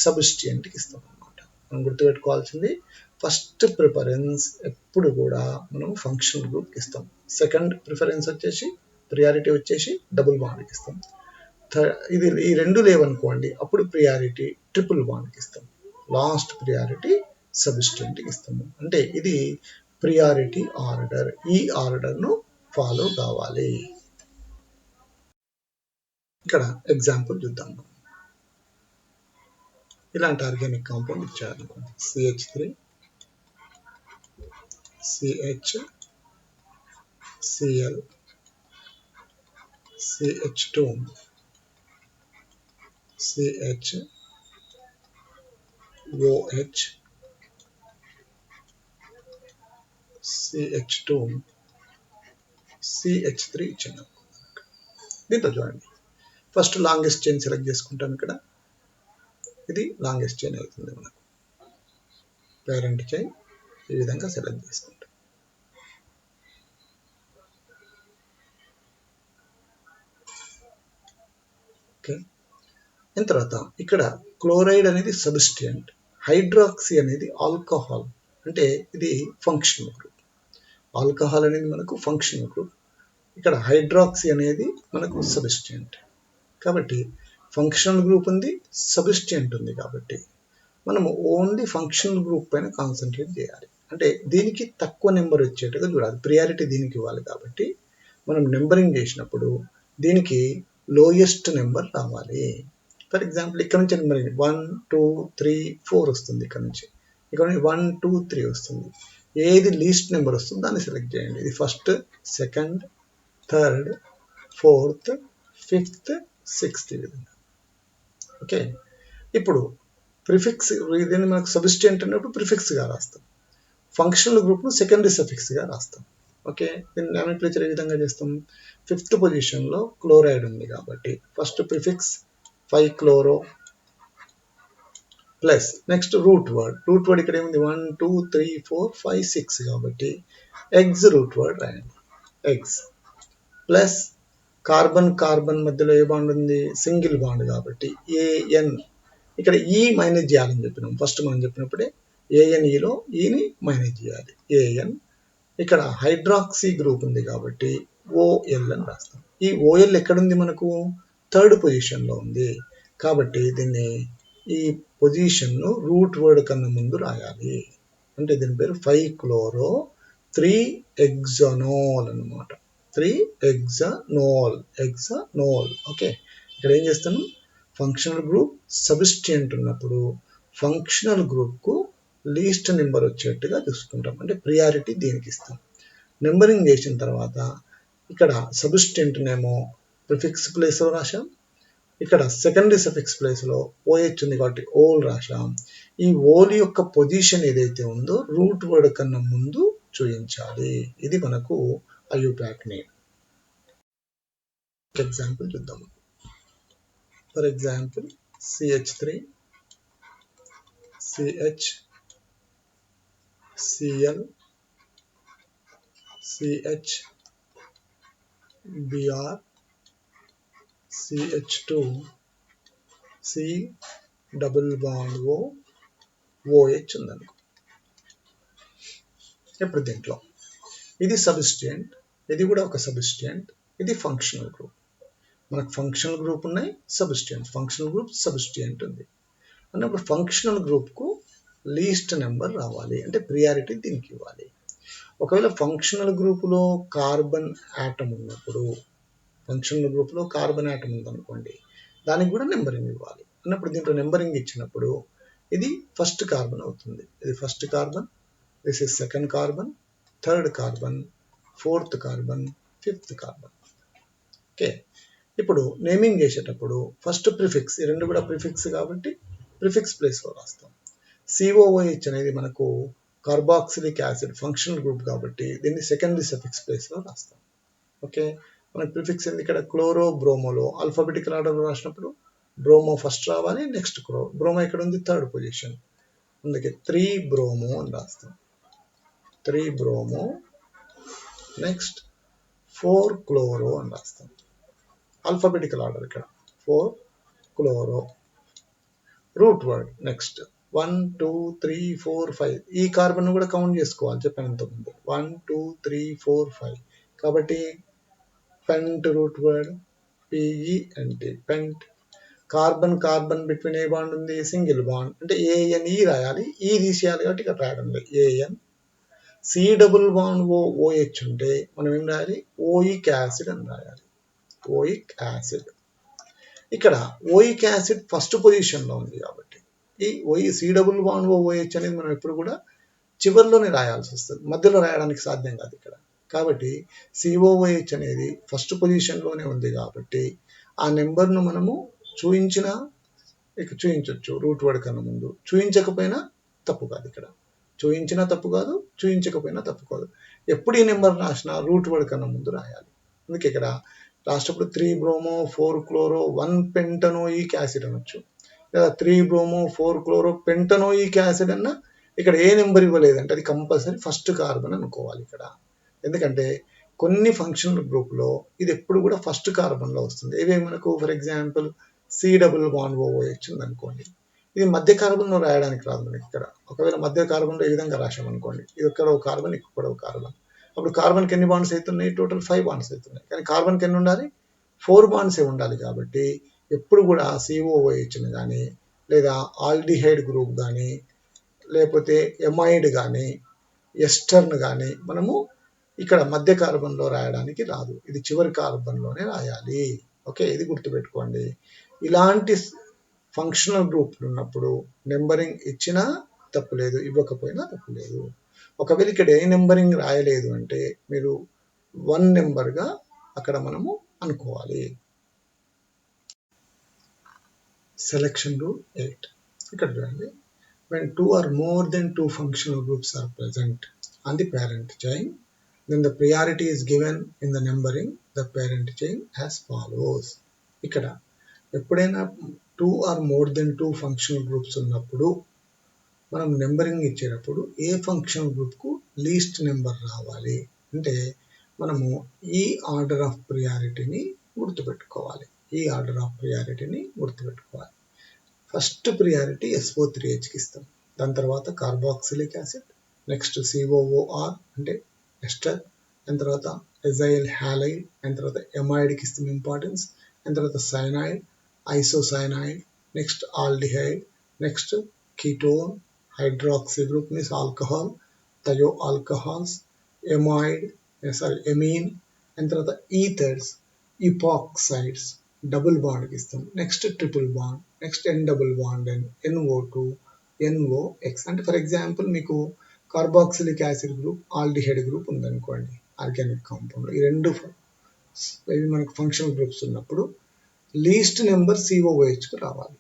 సబ్స్టిట్యూయెంట్కి ఇస్తాం అనమాట. మనం గుర్తుపెట్టుకోవాల్సింది ఫస్ట్ ప్రిఫరెన్స్ ఎప్పుడు కూడా మనం ఫంక్షనల్ గ్రూప్కి ఇస్తాం. సెకండ్ ప్రిఫరెన్స్ వచ్చేసి ప్రియారిటీ వచ్చేసి డబుల్ బాండ్కి ఇస్తాం. ఇది ఈ రెండు లేవనుకోండి అప్పుడు ప్రియారిటీ ట్రిపుల్ బాండ్కి ఇస్తాం. లాస్ట్ ప్రియారిటీ సబ్స్టిట్యూయెంట్కి ఇస్తాము. అంటే ఇది ప్రియారిటీ ఆర్డర్. ఈ ఆర్డర్ను ఫాలో కావాలి. ఇక్కడ ఎగ్జాంపుల్ చూద్దాం. ఇలాంటి ఆర్గానిక్ కాంపౌండ్ ఇచ్చారు, CH3 CH Cl CH2 CH OH, CH2, CH3 ఇచ్చింది. దీంతో చూడండి, ఫస్ట్ లాంగెస్ట్ చైన్ సెలెక్ట్ చేసుకుంటాం. ఇక్కడ ఇది లాంగెస్ట్ చైన్ అవుతుంది మనకు. పేరెంట్ చైన్ ఈ విధంగా సెలెక్ట్ చేసుకుంటాం. ఓకే, దాని తర్వాత ఇక్కడ క్లోరైడ్ అనేది సబ్స్టియంట్, హైడ్రాక్సీ అనేది ఆల్కహాల్, అంటే ఇది ఫంక్షనల్ గ్రూప్. ఆల్కహాల్ అనేది మనకు ఫంక్షనల్ గ్రూప్, ఇక్కడ హైడ్రాక్సీ అనేది మనకు సబ్స్టియంట్. కాబట్టి ఫంక్షనల్ గ్రూప్ ఉంది, సబ్స్టియంట్ ఉంది. కాబట్టి మనము ఓన్లీ ఫంక్షనల్ గ్రూప్ పైన కాన్సన్ట్రేట్ చేయాలి. అంటే దీనికి తక్కువ నెంబర్ వచ్చేట్టుగా చూడాలి, ప్రియారిటీ దీనికి ఇవ్వాలి. కాబట్టి మనం నెంబరింగ్ చేసినప్పుడు దీనికి లోయెస్ట్ నెంబర్ రావాలి. ఫర్ ఎగ్జాంపుల్ ఇక్కడ నుంచి నెంబరింగ్ 1 2 3 4 వస్తుంది. ఇక్కడ నుంచి 1 2 3 వస్తుంది. ఏది లీస్ట్ నెంబర్ వస్తుందో దాన్ని సెలెక్ట్ చేయండి. ఇది first, second, third, fourth, fifth, sixth విధంగా. ఓకే, ఇప్పుడు ప్రిఫిక్స్, దీన్ని మనకు సబ్స్టియంట్ అన్నప్పుడు ప్రిఫిక్స్గా రాస్తాం. ఫంక్షనల్ గ్రూప్ను సెకండరీ సఫిక్స్గా రాస్తాం. ఓకే, దీన్ని నామెన్క్లేచర్ ఏ విధంగా చేస్తాం? ఫిఫ్త్ పొజిషన్లో క్లోరైడ్ ఉంది కాబట్టి first prefix 5-chloro plus next root word. Root word ఇక్కడ ఏముంది? 1 2 3 4 5 6 కాబట్టి ఎగ్స్ రూట్ వర్డ్ రాయండి. ఎగ్స్ ప్లస్ కార్బన్ కార్బన్ మధ్యలో ఏ బాండ్ ఉంది? సింగిల్ బాండ్ కాబట్టి ఏఎన్. ఇక్కడ ఈ మైనస్ చేయాలని చెప్పినాం ఫస్ట్. మనం చెప్పినప్పుడే ఏఎన్ఈలో ఈని మైనస్ చేయాలి, ఏఎన్. ఇక్కడ హైడ్రాక్సీ గ్రూప్ ఉంది కాబట్టి ఓఎల్ అని రాస్తాం. ఈ ఓఎల్ ఎక్కడుంది? మనకు థర్డ్ పొజిషన్లో ఉంది. కాబట్టి దీన్ని, ఈ పొజిషన్ను రూట్ వర్డ్ కన్నా ముందు రాయాలి. అంటే దీని పేరు 5-chloro 3-hexanol అనమాట. 3-hexanol, హెక్సానోల్. ఓకే, ఇక్కడ ఏం చేస్తాను? ఫంక్షనల్ గ్రూప్ సబ్స్టియంట్ ఉన్నప్పుడు ఫంక్షనల్ గ్రూప్కు లీస్ట్ నెంబర్ వచ్చేట్టుగా చూసుకుంటాం. అంటే ప్రియారిటీ దీనికి ఇస్తాం. నెంబరింగ్ చేసిన తర్వాత ఇక్కడ సబ్స్టియంట్ నేమో ప్రిఫిక్స్ ప్లేస్లో రాశాం. ఇక్కడ సెకండరీ సఫిక్స్ ప్లేస్లో ఓహెచ్ ఉంది కాబట్టి ఓల్ రాశాం. ఈ ఓల్ యొక్క పొజిషన్ ఏదైతే ఉందో రూట్ వర్డ్ కన్నా ముందు చూపించాలి. ఇది మనకు ఐయుపాక్ నేమ్. ఎగ్జాంపుల్ చూద్దాం. For example CH3, CH, Cl, CH, Br, CH2, C double bond O, OH ఉందనుకో. ఇప్పుడు దీంట్లో ఇది సబ్స్టియంట్, ఇది కూడా ఒక సబ్స్టియంట్, ఇది ఫంక్షనల్ గ్రూప్. మనకు ఫంక్షనల్ గ్రూప్ ఉన్నాయి, సబ్స్టియంట్. ఫంక్షనల్ గ్రూప్, సబ్స్టియంట్ ఉంది అన్నప్పుడు ఫంక్షనల్ గ్రూప్కు లీస్ట్ నెంబర్ రావాలి. అంటే ప్రియారిటీ దీనికి ఇవ్వాలి. ఒకవేళ ఫంక్షనల్ గ్రూపులో కార్బన్ యాటమ్ ఉన్నప్పుడు, ఫంక్షనల్ గ్రూప్లో కార్బన్ యాటమ్ ఉందనుకోండి, దానికి కూడా నెంబరింగ్ ఇవ్వాలి. అన్నప్పుడు దీంట్లో నెంబరింగ్ ఇచ్చినప్పుడు ఇది ఫస్ట్ కార్బన్ అవుతుంది. ఇది first carbon, this is second carbon, third carbon, fourth carbon, fifth carbon. Okay, ఇప్పుడు నేమింగ్ చేసేటప్పుడు ఫస్ట్ ప్రిఫిక్స్, ఈ రెండు కూడా ప్రిఫిక్స్ కాబట్టి ప్రిఫిక్స్ ప్లేస్లో రాస్తాం. COOH అనేది మనకు కార్బాక్సిలిక్ యాసిడ్ ఫంక్షనల్ గ్రూప్ కాబట్టి దీన్ని సెకండరీ సఫిక్స్ ప్లేస్లో రాస్తాం. ఓకే, మనకు ప్రిఫిక్స్ ఏంది? ఇక్కడ క్లోరో బ్రోమోలో ఆల్ఫాబెటికల్ ఆర్డర్లో రాసినప్పుడు బ్రోమో ఫస్ట్ రావాలి, నెక్స్ట్ బ్రోమో ఇక్కడ ఉంది థర్డ్ పొజిషన్, అందుకే 3-bromo అని రాస్తాం. 3-bromo, నెక్స్ట్ 4-chloro అని రాస్తాం. ఆల్ఫాబెటికల్ ఆర్డర్ ఇక్కడ 4-chloro. Root word next 1 2 3 4 5. ఈ కార్బన్ కూడా కౌంట్ చేసుకోవాలి, చెప్పాను ఇంతకుముందు. 1 2 3 4 5 కాబట్టి పెంట్ రూట్ వర్డ్ PENT, పెంట్. కార్బన్ కార్బన్ బిట్వీన్ ఏ బాండ్ ఉంది? సింగిల్ బాండ్, అంటే ANE రాయాలి. ఈ తీసేయాలి కాబట్టి ఇక్కడ రాయడం లేదు, AN. C double bond OH ఉంటే మనం ఏం రాయాలి? ఓయిక్ యాసిడ్ అని రాయాలి, ఓయిక్ యాసిడ్. ఇక్కడ ఓయిక్ యాసిడ్ ఫస్ట్ పొజిషన్లో ఉంది కాబట్టి ఈ C డబుల్ బాండ్ OH అనేది మనం ఎప్పుడు కూడా చివరిలోనే రాయాల్సి వస్తుంది, మధ్యలో రాయడానికి సాధ్యం కాదు ఇక్కడ. కాబట్టి COOH అనేది ఫస్ట్ పొజిషన్లోనే ఉంది కాబట్టి ఆ నెంబర్ను మనము చూపించిన ఇక చూయించవచ్చు రూట్ వర్డ్ కన్నా ముందు. చూయించకపోయినా తప్పు కాదు, ఇక్కడ చూయించినా తప్పు కాదు, చూయించకపోయినా తప్పు కాదు. ఎప్పుడు ఈ నెంబర్ రాసినా రూట్ వర్డ్ కన్నా ముందు రాయాలి. అందుకే ఇక్కడ రాసేటప్పుడు 3 బ్రోమో 4 క్లోరో 1 పెంటనోయిక్ యాసిడ్ అనొచ్చు, లేదా 3 బ్రోమో 4 క్లోరో పెంటనోయిక్ యాసిడ్ అన్న ఇక్కడ ఏ నెంబర్ ఇవ్వలేదంటే అది కంపల్సరీ ఫస్ట్ కార్బన్ అనుకోవాలి ఇక్కడ. ఎందుకంటే కొన్ని ఫంక్షనల్ గ్రూప్లో ఇది ఎప్పుడు కూడా ఫస్ట్ కార్బన్లో వస్తుంది. ఇవే మనకు ఫర్ ఎగ్జాంపుల్ C∠OH ఉంది అనుకోండి, ఇది మధ్య కార్బన్లో రాయడానికి రాదు మనకి ఇక్కడ. ఒకవేళ మధ్య కార్బన్లో ఈ విధంగా రాసామనుకోండి, ఇది ఇక్కడ ఒక కార్బన్, ఇక్కడ ఒక కార్బన్, అప్పుడు కార్బన్కి ఎన్ని బాండ్స్ అవుతున్నాయి? టోటల్ 5 బాండ్స్ అవుతున్నాయి. కానీ కార్బన్కి ఎన్ని ఉండాలి? 4 బాండ్సే ఉండాలి. కాబట్టి ఎప్పుడు కూడా COOHని కానీ, లేదా ఆల్డిహైడ్ గ్రూప్ కానీ, లేకపోతే ఎమైడ్ కానీ, ఎస్టర్న్ కానీ మనము ఇక్కడ మధ్య కార్బన్లో రాయడానికి రాదు, ఇది చివరి కార్బన్లోనే రాయాలి. ఓకే, ఇది గుర్తుపెట్టుకోండి. ఇలాంటి ఫంక్షనల్ గ్రూప్లు ఉన్నప్పుడు నెంబరింగ్ ఇచ్చినా తప్పులేదు, ఇవ్వకపోయినా తప్పులేదు. ఒకవేళ ఇక్కడ ఏ నెంబరింగ్ రాయలేదు అంటే మీరు 1 నెంబర్గా అక్కడ మనము అనుకోవాలి. సెలెక్షన్ రూల్ 8 ఇక్కడ చూడండి. When 2 or more than 2 functional groups are present on the parent chain, then the priority is given in the numbering the parent chain as follows. ఇక్కడ ఎప్పుడైనా 2 or more than 2 functional groups ఉన్నప్పుడు మనం numbering ఇచ్చేటప్పుడు ఏ functional గ్రూప్కు least number రావాలి అంటే మనము ఈ order of ప్రియారిటీని గుర్తుపెట్టుకోవాలి. ఈ ఆర్డర్ ఆఫ్ ప్రియారిటీని గుర్తుపెట్టుకోవాలి. ఫస్ట్ ప్రియారిటీ SO3Hకి ఇస్తాం, దాని తర్వాత కార్బాక్సిలిక్ యాసిడ్, నెక్స్ట్ COOR అంటే ఎస్టర్, దాని తర్వాత ఎజైల్ హ్యాలైడ్, దాని తర్వాత ఎమైడ్కి ఇస్తాం ఇంపార్టెన్స్, దాని తర్వాత cyanide, isocyanide, next aldehyde, next ketone, hydroxy group means alcohol, thio alcohols, amine, దాని తర్వాత ఈథర్స్, ఇపాక్సైడ్స్, డబుల్ బాండ్కి ఇస్తాం, next triple bond, next N double bond NO2, NOx. అంటే ఫర్ ఎగ్జాంపుల్ మీకు carboxylic acid group, aldehyde group ఉందనుకోండి, organic compound, ఈ రెండు ఇవి మనకు ఫంక్షనల్ గ్రూప్స్ ఉన్నప్పుడు లీస్ట్ నెంబర్ COOHకి రావాలి,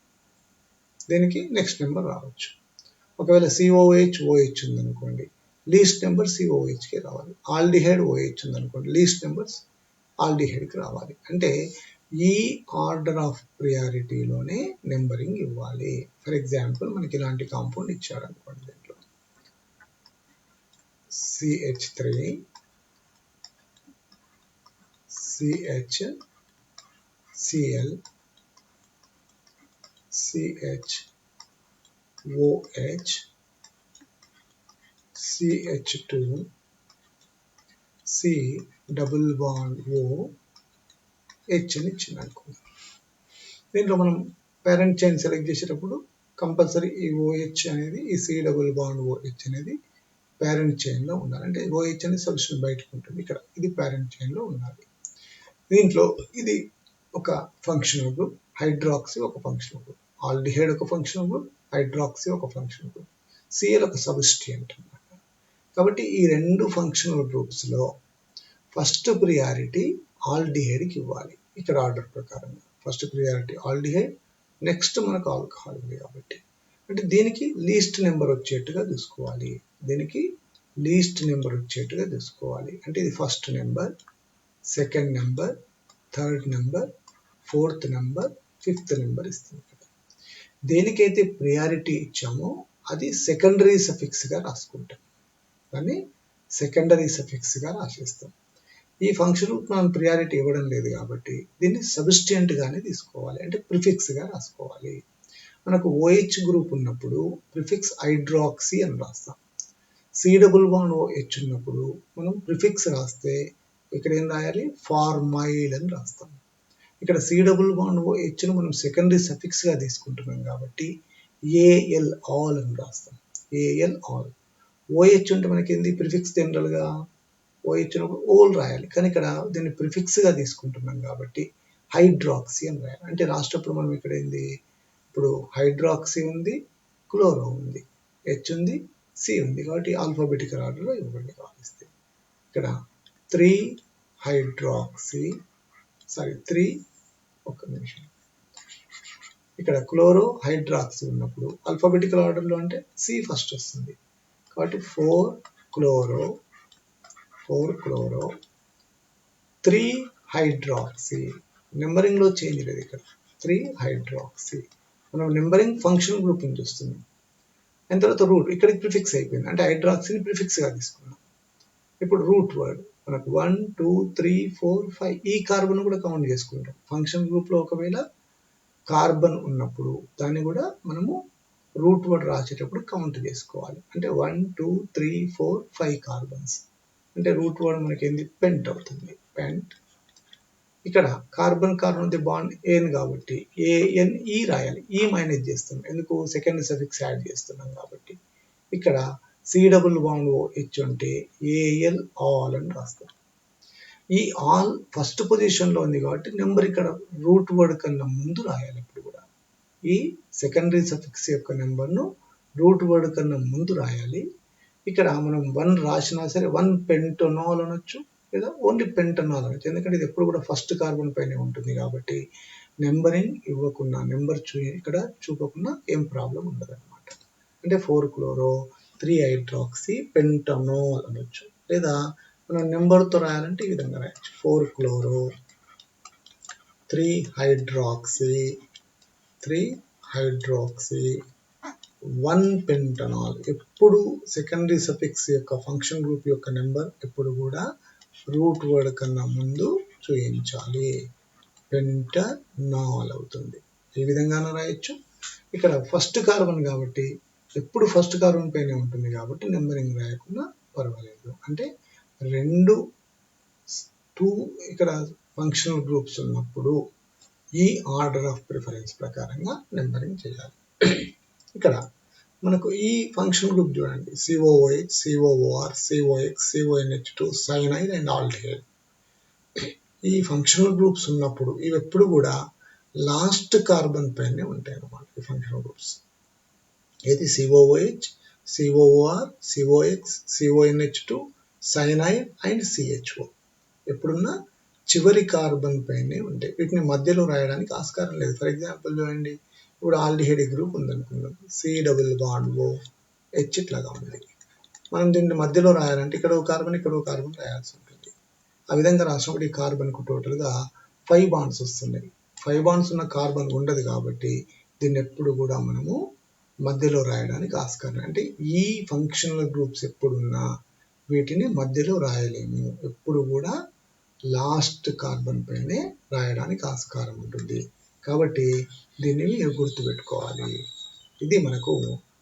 దీనికి నెక్స్ట్ నెంబర్ రావచ్చు. ఒకవేళ COOH OH ఉందనుకోండి, లీస్ట్ నెంబర్ COOHకి రావాలి. ఆల్డిహైడ్ OH ఉందనుకోండి, లీస్ట్ నెంబర్స్ ఆల్డిహైడ్కి రావాలి. అంటే ఈ ఆర్డర్ ఆఫ్ ప్రియారిటీలోనే నెంబరింగ్ ఇవ్వాలి. ఫర్ ఎగ్జాంపుల్ మనకి ఇలాంటి కాంపౌండ్ ఇచ్చాడు అనుకోండి, దీంట్లో CH3 CHCl CHOH CH2 C double bond O H అని ఇచ్చింది అనుకోండి. దీంట్లో మనం పేరెంట్ చైన్ సెలెక్ట్ చేసేటప్పుడు కంపల్సరీ ఈ OH అనేది, ఈ C డబుల్ బాండ్ OH అనేది పేరెంట్ చైన్లో ఉండాలి. అంటే OH అనేది సబ్స్టిట్యూట్ బయటకు ఉంటుంది, ఇక్కడ ఇది పేరెంట్ చైన్లో ఉండాలి. దీంట్లో ఇది ఒక ఫంక్షనల్ గ్రూప్, హైడ్రాక్సీ ఒక ఫంక్షనల్ గ్రూప్, ఆల్డిహైడ్ ఒక ఫంక్షనల్ గ్రూప్, హైడ్రాక్సీ ఒక ఫంక్షనల్ గ్రూప్, Cl ఒక సబ్స్టిట్యూయెంట్ అన్నమాట. కాబట్టి ఈ రెండు ఫంక్షనల్ గ్రూప్స్లో ఫస్ట్ ప్రియారిటీ ఆల్డిహైడ్కి ఇవ్వాలి. ఇక్కడ ఆర్డర్ ప్రకారంగా ఫస్ట్ ప్రియారిటీ ఆల్డిహైడ్, నెక్స్ట్ మనకు ఆల్కహాల్ ఉంది కాబట్టి అంటే దీనికి లీస్ట్ నెంబర్ వచ్చేట్టుగా చూసుకోవాలి. దీనికి లీస్ట్ నెంబర్ వచ్చేట్టుగా చూసుకోవాలి. అంటే ఇది first number, second number, third number, fourth number, fifth number ఇస్తుంది. దేనికైతే ప్రియారిటీ ఇచ్చామో అది సెకండరీ సఫిక్స్గా రాసుకుంటాం, దాన్ని సెకండరీ సఫిక్స్గా రాసేస్తాం. ఈ ఫంక్షన్ మనం ప్రియారిటీ ఇవ్వడం లేదు కాబట్టి దీన్ని సబ్స్టిట్యూయెంట్గానే తీసుకోవాలి, అంటే ప్రిఫిక్స్గా రాసుకోవాలి. మనకు OH గ్రూప్ ఉన్నప్పుడు ప్రిఫిక్స్ హైడ్రాక్సీ అని రాస్తాం. C డబుల్ బాండ్ OH ఉన్నప్పుడు మనం ప్రిఫిక్స్ రాస్తే ఇక్కడ ఏం రాయాలి? ఫార్మైల్ అని రాస్తాం. ఇక్కడ C డబుల్ బాండ్ OHను మనం సెకండరీ సఫిక్స్గా తీసుకుంటున్నాం కాబట్టి AL ఆల్ అని రాస్తాం. AL all. OH ఉంటే మనకి ఏంది? ప్రిఫిక్స్ జనరల్గా OH ఉన్నప్పుడు ఓల్ రాయాలి, కానీ ఇక్కడ దీన్ని ప్రిఫిక్స్గా తీసుకుంటున్నాం కాబట్టి హైడ్రాక్సీ అని రాయాలి. అంటే రాసేటప్పుడు మనం ఇక్కడ ఏంది, ఇప్పుడు హైడ్రాక్సీ ఉంది, క్లోరో ఉంది, H ఉంది, C ఉంది, కాబట్టి ఆల్ఫాబెటికల్ ఆర్డర్లో ఇవ్వండి కావాల్సి. ఇక్కడ 3 హైడ్రాక్సీ 3 ఒక్క నిమిషం, ఇక్కడ క్లోరో హైడ్రాక్సీ ఉన్నప్పుడు ఆల్ఫాబెటికల్ ఆర్డర్లో అంటే సి ఫస్ట్ వస్తుంది కాబట్టి 4 క్లోరో 3 హైడ్రాక్సీ నెంబరింగ్లో చేంజ్ లేదు ఇక్కడ 3 హైడ్రాక్సీ మనం నెంబరింగ్ ఫంక్షన్ గ్రూపింగ్ చూస్తున్నాం అండ్ తర్వాత రూట్ ఇక్కడికి ప్రిఫిక్స్ అయిపోయింది అంటే హైడ్రాక్సీని ప్రిఫిక్స్గా తీసుకున్నాం ఇప్పుడు రూట్ వర్డ్ మనకు 1 2 3 4 5 ఈ కార్బన్ కూడా కౌంట్ చేసుకుంటాం ఫంక్షన్ గ్రూప్లో ఒకవేళ కార్బన్ ఉన్నప్పుడు దాన్ని కూడా మనము రూట్ వర్డ్ రాసేటప్పుడు కౌంట్ చేసుకోవాలి అంటే 1 2 3 4 5 కార్బన్స్ అంటే రూట్ వర్డ్ మనకి ఏంది పెంట్ అవుతుంది పెంట్ ఇక్కడ కార్బన్ మధ్య బాండ్ ఏన్ కాబట్టి ఏఎన్ఈ రాయాలి ఈ మైనస్ చేస్తున్నాం ఎందుకు సెకండ్ సఫిక్స్ యాడ్ చేస్తున్నాం కాబట్టి ఇక్కడ C double bond O H అంటే ఏఎల్ ఆల్ అని రాస్తాం ఈ ఆల్ ఫస్ట్ పొజిషన్లో ఉంది కాబట్టి నెంబర్ ఇక్కడ రూట్ వర్డ్ కన్నా ముందు రాయాలి ఇప్పుడు కూడా ఈ సెకండరీ సఫిక్స్ యొక్క నెంబర్ను రూట్ వర్డ్ కన్నా ముందు రాయాలి ఇక్కడ మనం 1 రాసినా సరే 1 పెంటనాల్ అనొచ్చు లేదా ఓన్లీ పెంటనాల్ అనొచ్చు ఎందుకంటే ఇది ఎప్పుడు కూడా ఫస్ట్ కార్బన్ పైనే ఉంటుంది కాబట్టి నెంబరింగ్ ఇవ్వకుండా నెంబర్ ఇక్కడ చూపకుండా ఏం ప్రాబ్లం ఉండదు అనమాట అంటే 4 క్లోరో 3 హైడ్రాక్సీ పెంటనాల్ అనొచ్చు లేదా మనం నెంబర్తో రాయాలంటే ఈ విధంగా రాయొచ్చు 4 క్లోరో 3 హైడ్రాక్సీ 1 పెంటనాల్ ఎప్పుడు సెకండరీ సఫిక్స్ యొక్క ఫంక్షన్ గ్రూప్ యొక్క నెంబర్ ఎప్పుడు కూడా రూట్ వర్డ్ కన్నా ముందు చూపించాలి పెంటనాల్ అవుతుంది ఈ విధంగానే రాయొచ్చు ఇక్కడ ఫస్ట్ కార్బన్ కాబట్టి ఎప్పుడు ఫస్ట్ కార్బన్ పైనే ఉంటుంది కాబట్టి నెంబరింగ్ రాయకుండా పర్వాలేదు అంటే 2 ఇక్కడ ఫంక్షనల్ గ్రూప్స్ ఉన్నప్పుడు ఈ ఆర్డర్ ఆఫ్ ప్రిఫరెన్స్ ప్రకారంగా నెంబరింగ్ చేయాలి ఇక్కడ మనకు ఈ ఫంక్షన్ గ్రూప్ చూడండి COOH COOR COX CONH2 cyanide and aldehyde ఈ ఫంక్షనల్ గ్రూప్స్ ఉన్నప్పుడు ఇవి ఎప్పుడు కూడా లాస్ట్ కార్బన్ పైనే ఉంటాయి అన్నమాట ఈ ఫంక్షనల్ గ్రూప్స్ ఇది COOH COOR COX CONH2 cyanide and CHO ఎప్పుడున్నా చివరి కార్బన్ పైనే ఉంటాయి వీటిని మధ్యలో రాయడానికి ఆస్కారం లేదు ఫర్ ఎగ్జాంపుల్ చూడండి ఇప్పుడు ఆల్డిహైడ్ గ్రూప్ ఉందనుకుందాం C double bond O H ఇట్లాగా ఉంది మనం దీన్ని మధ్యలో రాయాలంటే ఇక్కడ ఒక కార్బన్ ఇక్కడ ఒక కార్బన్ రాయాల్సి ఉంటుంది ఆ విధంగా రాసినప్పుడు ఈ కార్బన్కు టోటల్గా 5 బాండ్స్ వస్తున్నాయి 5 బాండ్స్ ఉన్న కార్బన్ ఉండదు కాబట్టి దీన్ని ఎప్పుడు కూడా మనము మధ్యలో రాయడానికి ఆస్కారం అంటే ఈ ఫంక్షనల్ గ్రూప్స్ ఎప్పుడున్నా వీటిని మధ్యలో రాయలేము ఎప్పుడు కూడా లాస్ట్ కార్బన్ పైనే రాయడానికి ఆస్కారం ఉంటుంది కాబట్టి దీన్ని మీరు గుర్తుపెట్టుకోవాలి ఇది మనకు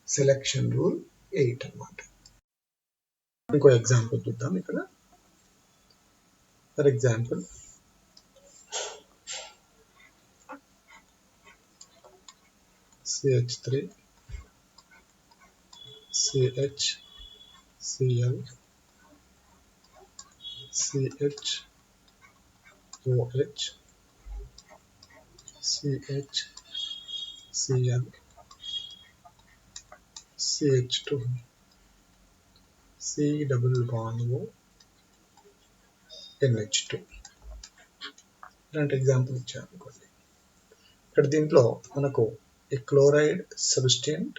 సెలక్షన్ రూల్ 8 అన్నమాట ఇంకో ఎగ్జాంపుల్ చూద్దాం ఇక్కడ for example CH3 CH Cl CH OH CH Cl CH2 C double bond O NH2 ఇలాంటి ఎగ్జాంపుల్ ఇచ్చాను అనుకోండి ఇక్కడ దీంట్లో మనకు ఈ chloride substituent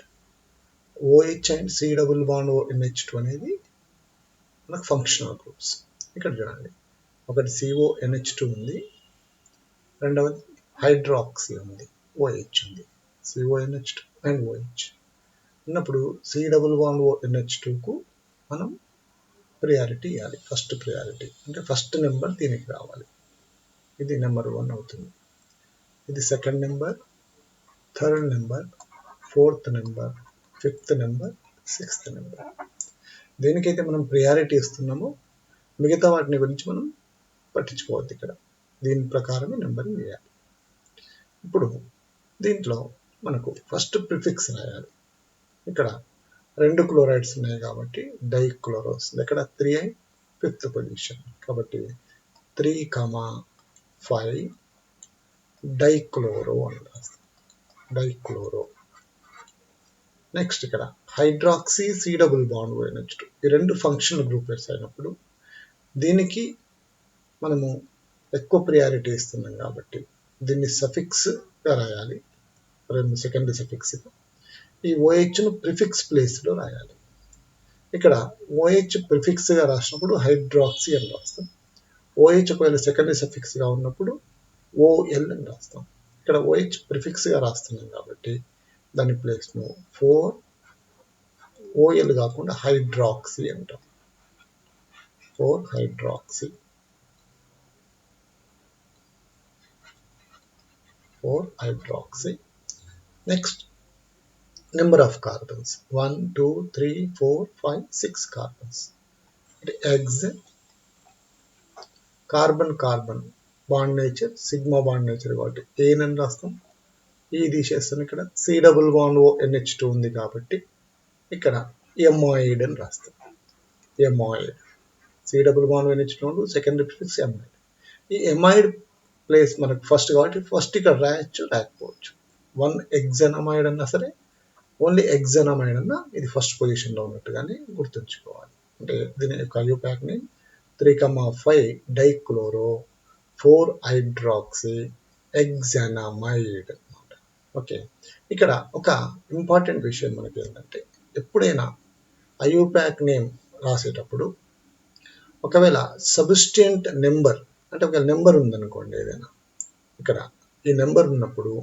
OH and C double bond O NH2 అనేది మనకు ఫంక్షనల్ గ్రూప్స్ ఇక్కడ చూడండి ఒకటి CONH2 ఉంది రెండవది హైడ్రాక్సీ ఉంది OH ఉంది CONH2 అండ్ OH ఉన్నప్పుడు C double bond O NH2కు మనం ప్రియారిటీ ఇవ్వాలి ఫస్ట్ ప్రియారిటీ అంటే ఫస్ట్ నెంబర్ దీనికి రావాలి ఇది నెంబర్ 1 అవుతుంది ఇది second number third number fourth number fifth number sixth number దేనికైతే మనం ప్రియారిటీ ఇస్తున్నామో మిగతా వాటిని గురించి మనం పట్టించుకోవద్దు ఇక్కడ దీని ప్రకారమే నెంబరింగ్ చేయాలి ఇప్పుడు దీంట్లో మనకు ఫస్ట్ ప్రిఫిక్స్ రాయాలి ఇక్కడ 2 క్లోరైడ్స్ ఉన్నాయి కాబట్టి డైక్లోరోస్ ఇక్కడ 3 ఫిఫ్త్ పొజిషన్ కాబట్టి 3,5 డైక్లోరో అని రాస్తాం డైక్లోరో నెక్స్ట్ ఇక్కడ hydroxy C double bond ONH2 ఈ రెండు ఫంక్షనల్ గ్రూప్స్ అయినప్పుడు దీనికి మనము ఎక్కువ ప్రియారిటీ ఇస్తున్నాం కాబట్టి దీన్ని సఫిక్స్గా రాయాలి సెకండరీ సఫిక్స్. ఈ OHను ప్రిఫిక్స్ ప్లేస్లో రాయాలి. ఇక్కడ OH ప్రిఫిక్స్గా రాసినప్పుడు హైడ్రాక్సీ అని రాస్తాం. OH ఒకవేళ సెకండరీ సఫిక్స్గా ఉన్నప్పుడు OL అని రాస్తాం. ఇక్కడ OH ప్రిఫిక్స్గా రాస్తున్నాం కాబట్టి దాని ప్లేస్ను 4OL కాకుండా హైడ్రాక్సీ అంటాం. Four hydroxy. Four hydroxy. Next number of carbons 1 2 3 4 5 6 carbons. అంటే ఎగ్స్ carbon carbon bond nature sigma bond nature కాబట్టి ఏన్ అని రాస్తాం. ఈ తీసేస్తాం. ఇక్కడ C డబుల్ బాండ్ NH2 ఉంది కాబట్టి ఇక్కడ ఎమాయిడ్ అని రాస్తాం. Amide C double bond NH2 secondary prefix amide. ఈ ఎమాయిడ్ ప్లేస్ మనకు ఫస్ట్ కాబట్టి ఫస్ట్ ఇక్కడ రాయొచ్చు లేకపోవచ్చు. 1 ఎగ్జనమైడ్ అన్నా సరే ఓన్లీ ఎగ్జనమైడ్ అన్నా ఇది ఫస్ట్ పొజిషన్లో ఉన్నట్టుగానే గుర్తుంచుకోవాలి. అంటే దీని యొక్క ఐయుపాక్ని 3,5 డైక్లోరో 4-హైడ్రాక్సీ ఎగ్జనమైడ్ అనమాట. ఓకే, ఇక్కడ ఒక ఇంపార్టెంట్ విషయం మనకి ఏంటంటే ఎప్పుడైనా ఐయుపాక్ నేమ్ రాసేటప్పుడు ఒకవేళ సబ్స్టిట్యూయెంట్ నెంబర్ అంటే ఒక నెంబర్ ఉందనుకోండి, ఏదైనా ఇక్కడ ఈ నెంబర్ ఉన్నప్పుడు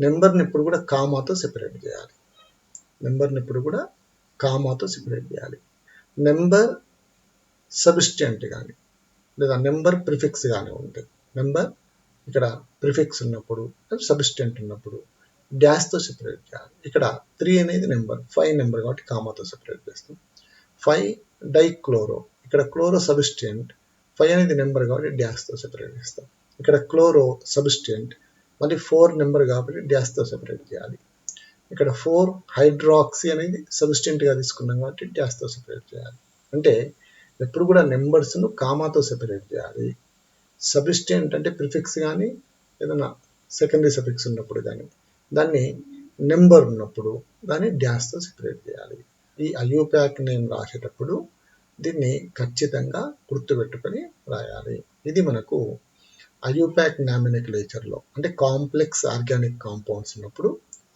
నెంబర్ని ఇప్పుడు కూడా కామాతో సెపరేట్ చేయాలి. నెంబర్ సబ్స్టిట్యూయెంట్ కానీ లేదా నెంబర్ ప్రిఫిక్స్ కానీ ఉంటుంది. నెంబర్ ఇక్కడ ప్రిఫిక్స్ ఉన్నప్పుడు సబ్స్టిట్యూయెంట్ ఉన్నప్పుడు డాష్తో సెపరేట్ చేయాలి. ఇక్కడ 3 అనేది నెంబర్, 5 నెంబర్ కాబట్టి కామాతో సెపరేట్ చేస్తాం. 5 డైక్లోరో, ఇక్కడ క్లోరో సబ్స్టిట్యూయెంట్, 5 అనేది నెంబర్ కాబట్టి డాష్తో సెపరేట్ చేస్తాం. ఇక్కడ క్లోరో సబ్స్టిట్యూయెంట్ మళ్ళీ 4 నెంబర్ కాబట్టి డాష్తో సెపరేట్ చేయాలి. ఇక్కడ 4-హైడ్రాక్సీ అనేది సబ్స్టిట్యూయెంట్గా తీసుకున్నాం కాబట్టి డాష్తో సెపరేట్ చేయాలి. అంటే ఎప్పుడు కూడా నెంబర్స్ను కామాతో సెపరేట్ చేయాలి. సబ్స్టిట్యూయెంట్ అంటే ప్రిఫిక్స్ కానీ ఏదైనా సెకండరీ సఫిక్స్ ఉన్నప్పుడు కానీ దాన్ని నెంబర్ ఉన్నప్పుడు దాన్ని డాష్తో సెపరేట్ చేయాలి. ఈ ఐయుపాక్ నేమ్ రాసేటప్పుడు దీన్ని ఖచ్చితంగా గుర్తుపెట్టుకొని రాయాలి. ఇది మనకు ఐయుపాక్ నామినిక్లేచర్లో అంటే కాంప్లెక్స్ ఆర్గానిక్ కాంపౌండ్స్ ఉన్నప్పుడు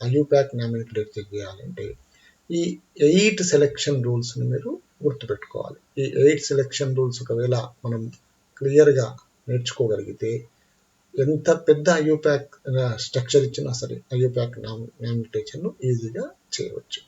ఐయుపాక్ నామినిక్లేచర్ చేయాలంటే ఈ 8 సెలెక్షన్ రూల్స్ని మీరు గుర్తుపెట్టుకోవాలి. ఈ 8 సెలెక్షన్ రూల్స్ ఒకవేళ మనం క్లియర్గా నేర్చుకోగలిగితే ఎంత పెద్ద ఐయుపాక్ స్ట్రక్చర్ ఇచ్చినా సరే ఐయుపాక్ నామినిక్లేచర్ను ఈజీగా చేయవచ్చు.